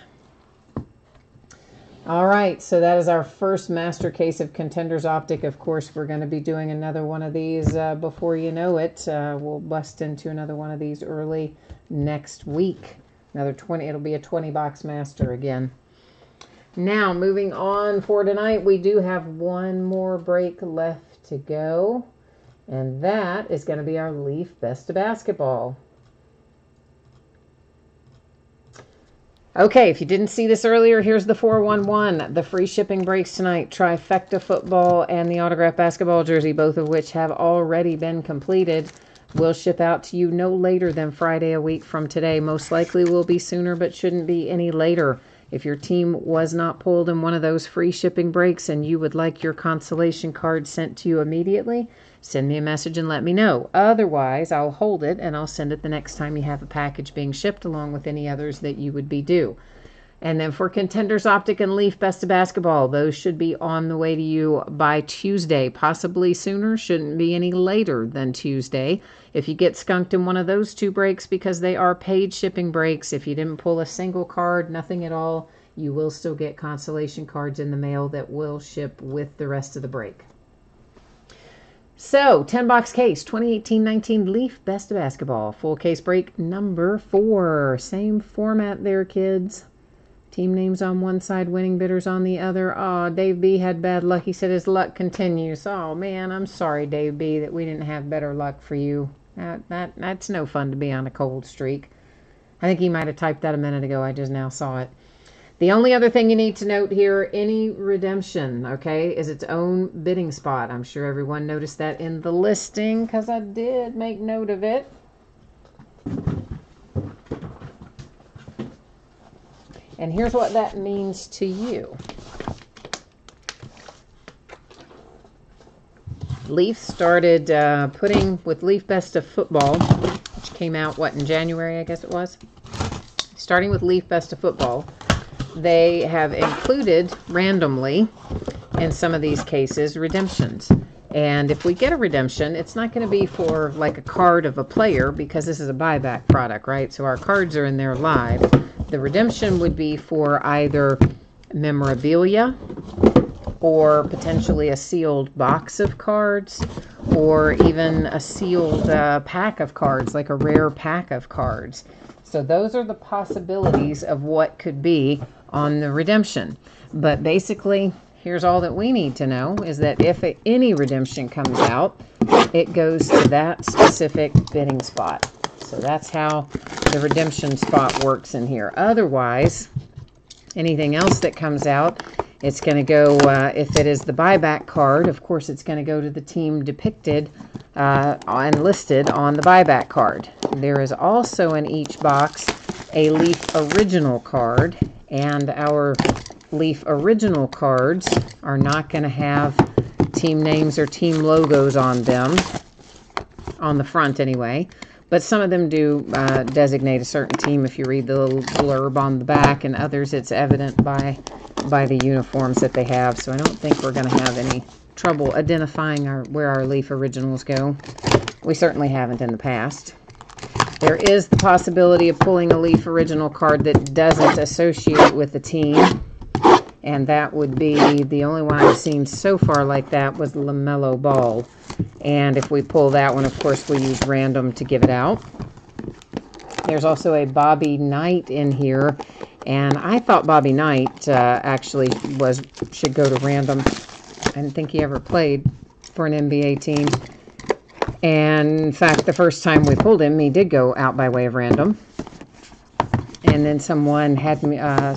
All right, so that is our first master case of Contenders Optic. Of course, we're going to be doing another one of these before you know it. We'll bust into another one of these early next week. Another 20, it'll be a 20-box master again. Now, moving on for tonight, we do have one more break left to go, and that is going to be our Leaf Best of Basketball. Okay, if you didn't see this earlier, here's the 411. The free shipping breaks tonight. Trifecta football and the autographed basketball jersey, both of which have already been completed, will ship out to you no later than Friday a week from today. Most likely will be sooner, but shouldn't be any later. If your team was not pulled in one of those free shipping breaks and you would like your consolation card sent to you immediately, send me a message and let me know. Otherwise, I'll hold it and I'll send it the next time you have a package being shipped, along with any others that you would be due. And then for Contenders Optic and Leaf Best of Basketball, those should be on the way to you by Tuesday, possibly sooner. Shouldn't be any later than Tuesday. If you get skunked in one of those two breaks, because they are paid shipping breaks, if you didn't pull a single card, nothing at all, you will still get consolation cards in the mail that will ship with the rest of the break. So, 10-box case, 2018-19 Leaf Best of Basketball. Full case break number 4. Same format there, kids. Team names on one side, winning bidders on the other. Oh, Dave B had bad luck. He said his luck continues. Oh, man, I'm sorry, Dave B, that we didn't have better luck for you. That's no fun to be on a cold streak. I think he might have typed that a minute ago. I just now saw it. The only other thing you need to note here, any redemption, okay, is its own bidding spot. I'm sure everyone noticed that in the listing because I did make note of it. And here's what that means to you. Leaf started putting with Leaf Best of Football, which came out, in January, I guess it was? Starting with Leaf Best of Football, they have included randomly, in some of these cases, redemptions. And if we get a redemption, it's not going to be for like a card of a player, because this is a buyback product, right? So our cards are in there live. The redemption would be for either memorabilia or potentially a sealed box of cards, or even a sealed pack of cards, like a rare pack of cards. So those are the possibilities of what could be on the redemption. But basically, here's all that we need to know, is that if any redemption comes out, it goes to that specific bidding spot. So that's how the redemption spot works in here. Otherwise, anything else that comes out, it's going to go, if it is the buyback card, of course it's going to go to the team depicted and listed on the buyback card. There is also in each box a Leaf Original card, and our Leaf Original cards are not going to have team names or team logos on them, on the front anyway, but some of them do designate a certain team if you read the little blurb on the back, and others it's evident by the uniforms that they have. So I don't think we're going to have any trouble identifying where our Leaf Originals go. We certainly haven't in the past. There is the possibility of pulling a Leaf Original card that doesn't associate with the team, and that would be, the only one I've seen so far like that was LaMelo Ball. And if we pull that one, of course, we use random to give it out. There's also a Bobby Knight in here, and I thought Bobby Knight actually should go to random. I didn't think he ever played for an NBA team. And in fact, the first time we pulled him, he did go out by way of random. And then someone had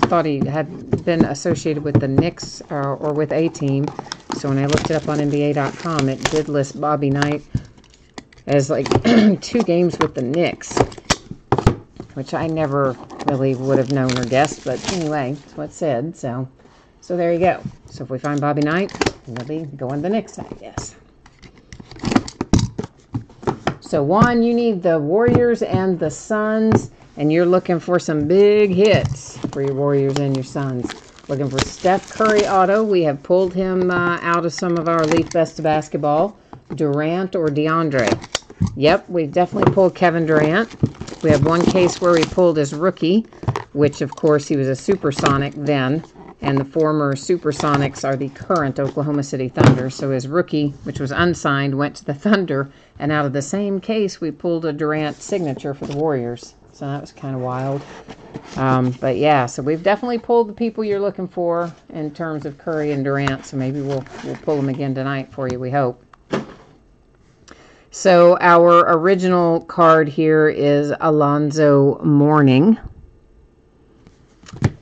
thought he had been associated with the Knicks or with a team. So when I looked it up on NBA.com, it did list Bobby Knight as like 2 games with the Knicks, which I never really would have known or guessed. But anyway, that's what it said. So there you go. So if we find Bobby Knight, he'll be going to the Knicks, I guess. So Juan, you need the Warriors and the Suns, and you're looking for some big hits for your Warriors and your Suns. Looking for Steph Curry auto. We have pulled him out of some of our Leaf Best of Basketball. Durant or DeAndre. Yep, we definitely pulled Kevin Durant. We have one case where we pulled his rookie, which of course he was a Supersonic then, and the former Supersonics are the current Oklahoma City Thunder. So his rookie, which was unsigned, went to the Thunder, and out of the same case we pulled a Durant signature for the Warriors. So that was kind of wild. But yeah, so we've definitely pulled the people you're looking for in terms of Curry and Durant. So maybe we'll pull them again tonight for you, we hope. So our original card here is Alonzo Mourning.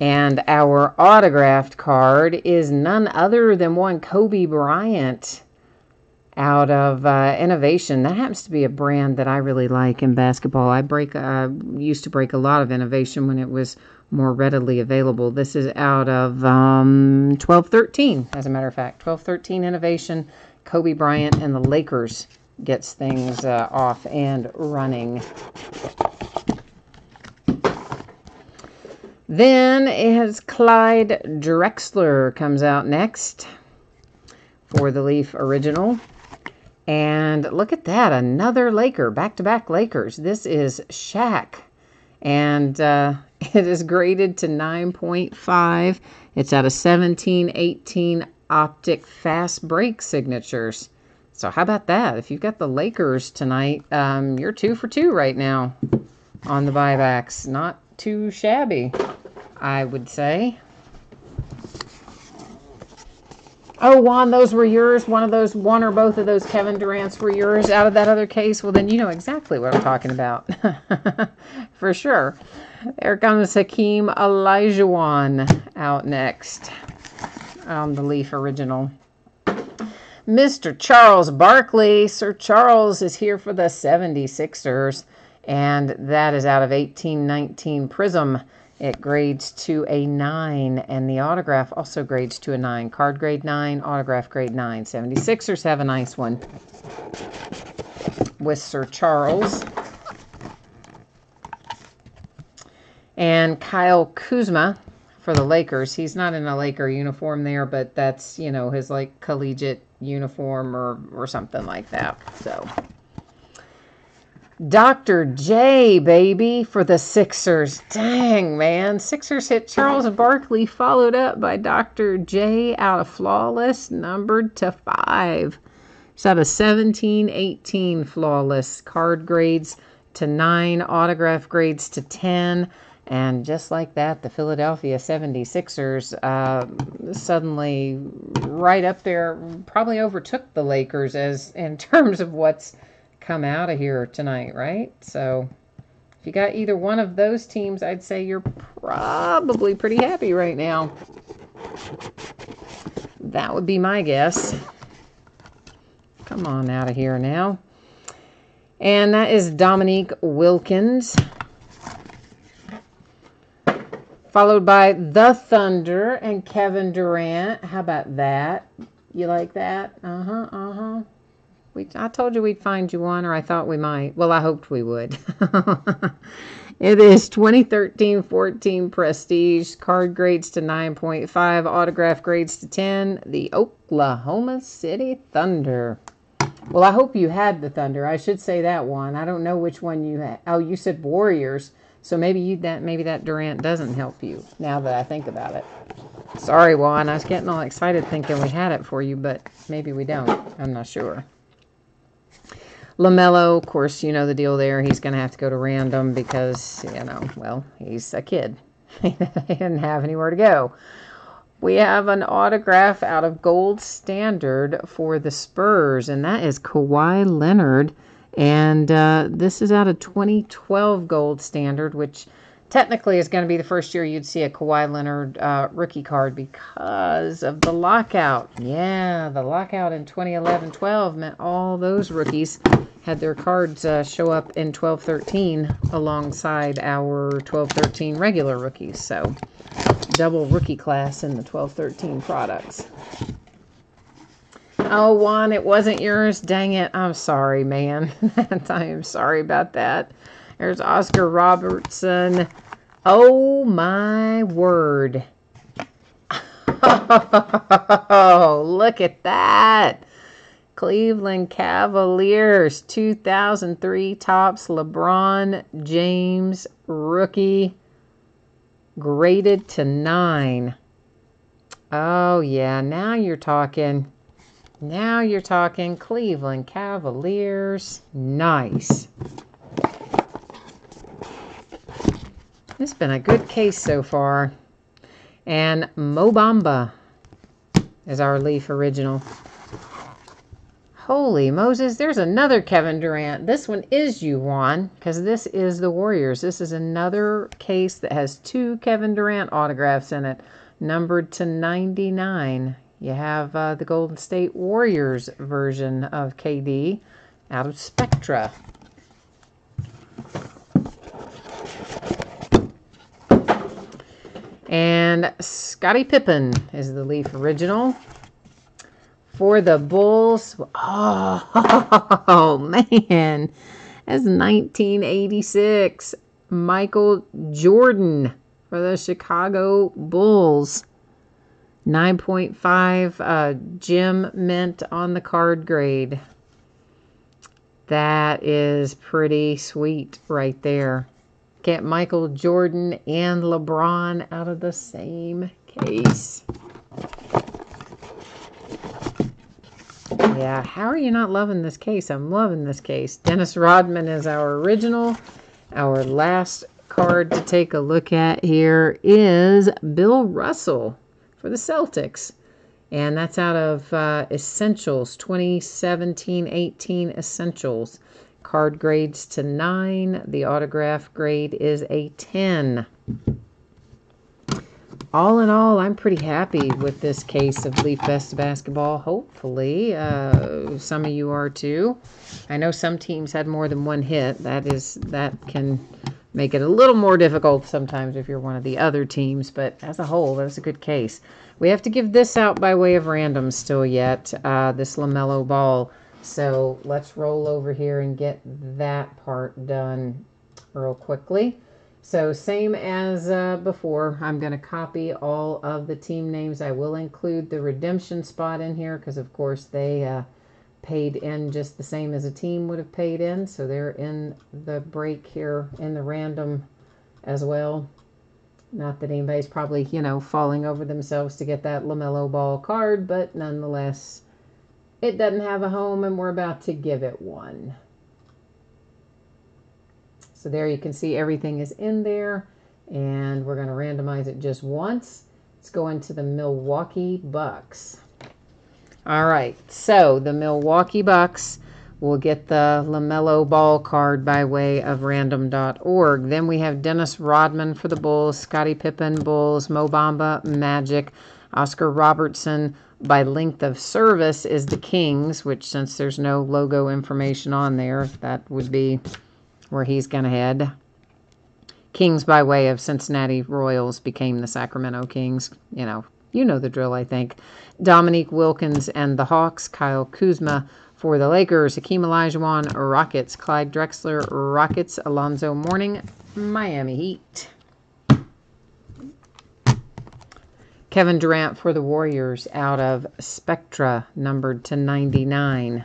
And our autographed card is none other than one Kobe Bryant out of Innovation. That happens to be a brand that I really like in basketball. I used to break a lot of Innovation when it was more readily available. This is out of 1213, as a matter of fact. 1213 Innovation. Kobe Bryant and the Lakers gets things off and running. Then it has Clyde Drexler comes out next for the Leaf Original. And look at that, another Laker, back-to-back Lakers. This is Shaq, and it is graded to 9.5. It's out of 1718 Optic Fast Break signatures. So how about that? If you've got the Lakers tonight, you're 2 for 2 right now on the buybacks. Not too shabby, I would say. Oh, Juan, those were yours? One or both of those Kevin Durant's were yours out of that other case? Well, then you know exactly what I'm talking about. For sure. There comes Hakeem Olajuwon out next on the Leaf Original. Mr. Charles Barkley. Sir Charles is here for the 76ers, and that is out of 1819 Prism. It grades to a 9, and the autograph also grades to a 9. Card grade 9, autograph grade 9. 76ers have a nice one with Sir Charles. And Kyle Kuzma for the Lakers. He's not in a Laker uniform there, but that's, you know, his like collegiate uniform or something like that. So Dr. J, baby, for the Sixers. Dang, man. Sixers hit Charles Barkley, followed up by Dr. J out of Flawless, numbered to 5. It's out of 1718 Flawless. Card grades to 9, autograph grades to 10. And just like that, the Philadelphia 76ers suddenly right up there probably overtook the Lakers as in terms of what's come out of here tonight, right? So If you got either one of those teams, I'd say you're probably pretty happy right now. That would be my guess. Come on out of here now. And that is Dominique Wilkins. Followed by the Thunder and Kevin Durant. How about that? You like that? I told you we'd find you one, or I thought we might. Well, I hoped we would. It is 2013-14 Prestige. Card grades to 9.5. Autograph grades to 10. The Oklahoma City Thunder. Well, I hope you had the Thunder. I should say that one. I don't know which one you had. Oh, you said Warriors. So maybe that Durant doesn't help you, now that I think about it. Sorry, Juan. I was getting all excited thinking we had it for you, but maybe we don't. I'm not sure. LaMelo, of course, you know the deal there. He's going to have to go to random because, well, he's a kid. He didn't have anywhere to go. We have an autograph out of Gold Standard for the Spurs, and that is Kawhi Leonard. And this is out of 2012 Gold Standard, which technically is going to be the first year you'd see a Kawhi Leonard rookie card because of the lockout. Yeah, the lockout in 2011-12 meant all those rookies had their cards show up in 12-13 alongside our 12-13 regular rookies. So double rookie class in the 12-13 products. Oh, Juan, it wasn't yours. Dang it. I'm sorry, man. I am sorry about that. There's Oscar Robertson. Oh, my word. Oh, look at that. Cleveland Cavaliers, 2003 Topps LeBron James rookie, graded to 9. Oh, yeah. Now you're talking. Now you're talking Cleveland Cavaliers. Nice. It's been a good case so far. And Mo Bamba is our Leaf original. Holy Moses, there's another Kevin Durant. This one is you, Juan, because this is the Warriors. This is another case that has 2 Kevin Durant autographs in it, numbered to 99. You have the Golden State Warriors version of KD out of Spectra. And Scottie Pippen is the Leaf original. For the Bulls, oh man, that's 1986. Michael Jordan for the Chicago Bulls. 9.5 gem mint on the card grade. That is pretty sweet right there. Get Michael Jordan and LeBron out of the same case. Yeah, how are you not loving this case? I'm loving this case. Dennis Rodman is our original. Our last card to take a look at here is Bill Russell for the Celtics. And that's out of Essentials, 2017-18 Essentials. Card grades to 9. The autograph grade is a 10. All in all, I'm pretty happy with this case of Leaf Best Basketball. Hopefully, some of you are too. I know some teams had more than one hit. That can make it a little more difficult sometimes if you're one of the other teams. But as a whole, that was a good case. We have to give this out by way of random still yet, this LaMelo Ball. So let's roll over here and get that part done real quickly. So same as before, I'm going to copy all of the team names. I will include the redemption spot in here because, of course, they paid in just the same as a team would have paid in. So they're in the break here in the random as well. Not that anybody's probably, falling over themselves to get that LaMelo Ball card, but nonetheless, it doesn't have a home, and we're about to give it one. So there you can see everything is in there, and we're going to randomize it just once. Let's go into the Milwaukee Bucks. All right, so the Milwaukee Bucks, We'll get the LaMelo Ball card by way of random.org. Then we have Dennis Rodman for the Bulls, Scottie Pippen, Bulls, Mo Bamba, Magic, Oscar Robertson by length of service is the Kings, which since there's no logo information on there, that would be where he's going to head. Kings by way of Cincinnati Royals became the Sacramento Kings. You know the drill, I think. Dominique Wilkins and the Hawks, Kyle Kuzma for the Lakers, Hakeem Olajuwon, Rockets, Clyde Drexler, Rockets, Alonzo Mourning, Miami Heat. Kevin Durant for the Warriors out of Spectra, numbered to 99.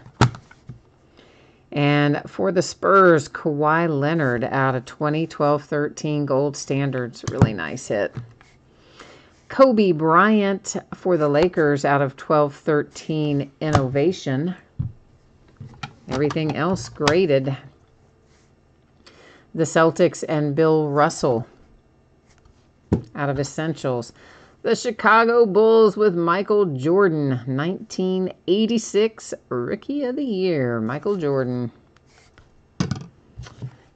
And for the Spurs, Kawhi Leonard out of 2012-13 Gold Standards. Really nice hit. Kobe Bryant for the Lakers out of 12-13 Innovation. Everything else graded. The Celtics and Bill Russell out of Essentials. The Chicago Bulls with Michael Jordan, 1986 Rookie of the Year, Michael Jordan.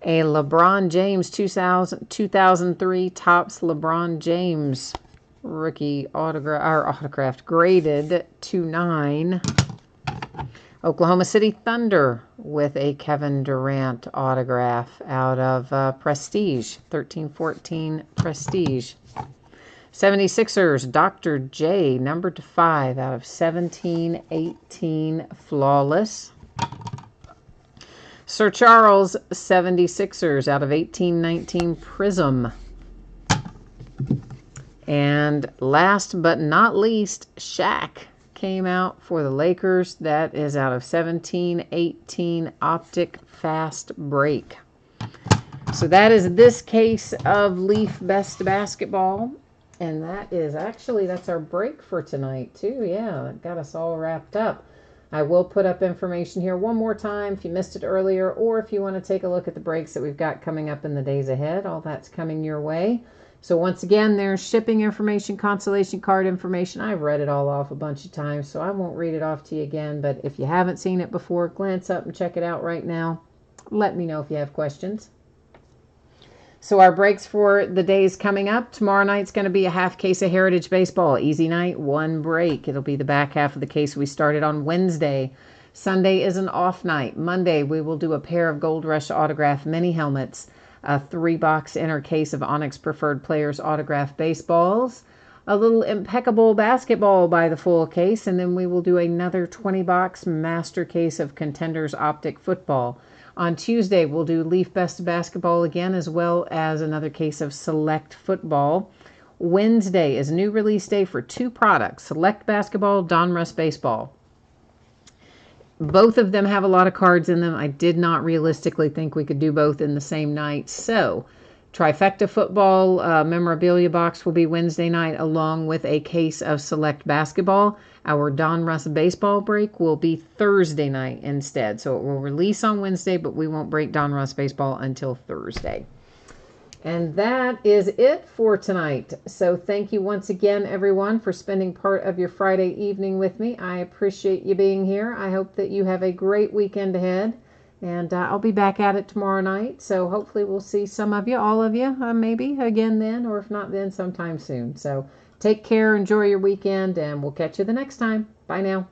A LeBron James 2003 Topps LeBron James rookie autographed graded 2/9. Oklahoma City Thunder with a Kevin Durant autograph out of Prestige, 13-14 Prestige. 76ers, Dr. J, numbered to 5 out of 17-18 Flawless. Sir Charles, 76ers out of 18-19 Prism. And last but not least, Shaq came out for the Lakers. That is out of 17-18 Optic Fast Break. So that is this case of Leaf Best Basketball. And that is actually, that's our break for tonight too. Yeah, that got us all wrapped up. I will put up information here one more time if you missed it earlier, or if you want to take a look at the breaks that we've got coming up in the days ahead. All that's coming your way. So once again, there's shipping information, consolation card information. I've read it all off a bunch of times, so I won't read it off to you again. But if you haven't seen it before, glance up and check it out right now. Let me know if you have questions. So our breaks for the days coming up. Tomorrow night's going to be a half case of Heritage Baseball. Easy night, one break. It'll be the back half of the case we started on Wednesday. Sunday is an off night. Monday, we will do a pair of Gold Rush autograph mini helmets, a 3-box inner case of Onyx Preferred Players autograph baseballs, a little Impeccable basketball by the full case, and then we will do another 20-box master case of Contenders Optic football. On Tuesday, we'll do Leaf Best Basketball again, as well as another case of Select Football. Wednesday is new release day for 2 products, Select Basketball, Donruss Baseball. Both of them have a lot of cards in them. I did not realistically think we could do both in the same night. So, Trifecta Football memorabilia box will be Wednesday night, along with a case of Select Basketball. Our Donruss Baseball break will be Thursday night instead. So it will release on Wednesday, but we won't break Donruss Baseball until Thursday. And that is it for tonight. So thank you once again, everyone, for spending part of your Friday evening with me. I appreciate you being here. I hope that you have a great weekend ahead. And I'll be back at it tomorrow night. So hopefully we'll see some of you, all of you, maybe again then, or if not then, sometime soon. So take care, enjoy your weekend, and we'll catch you the next time. Bye now.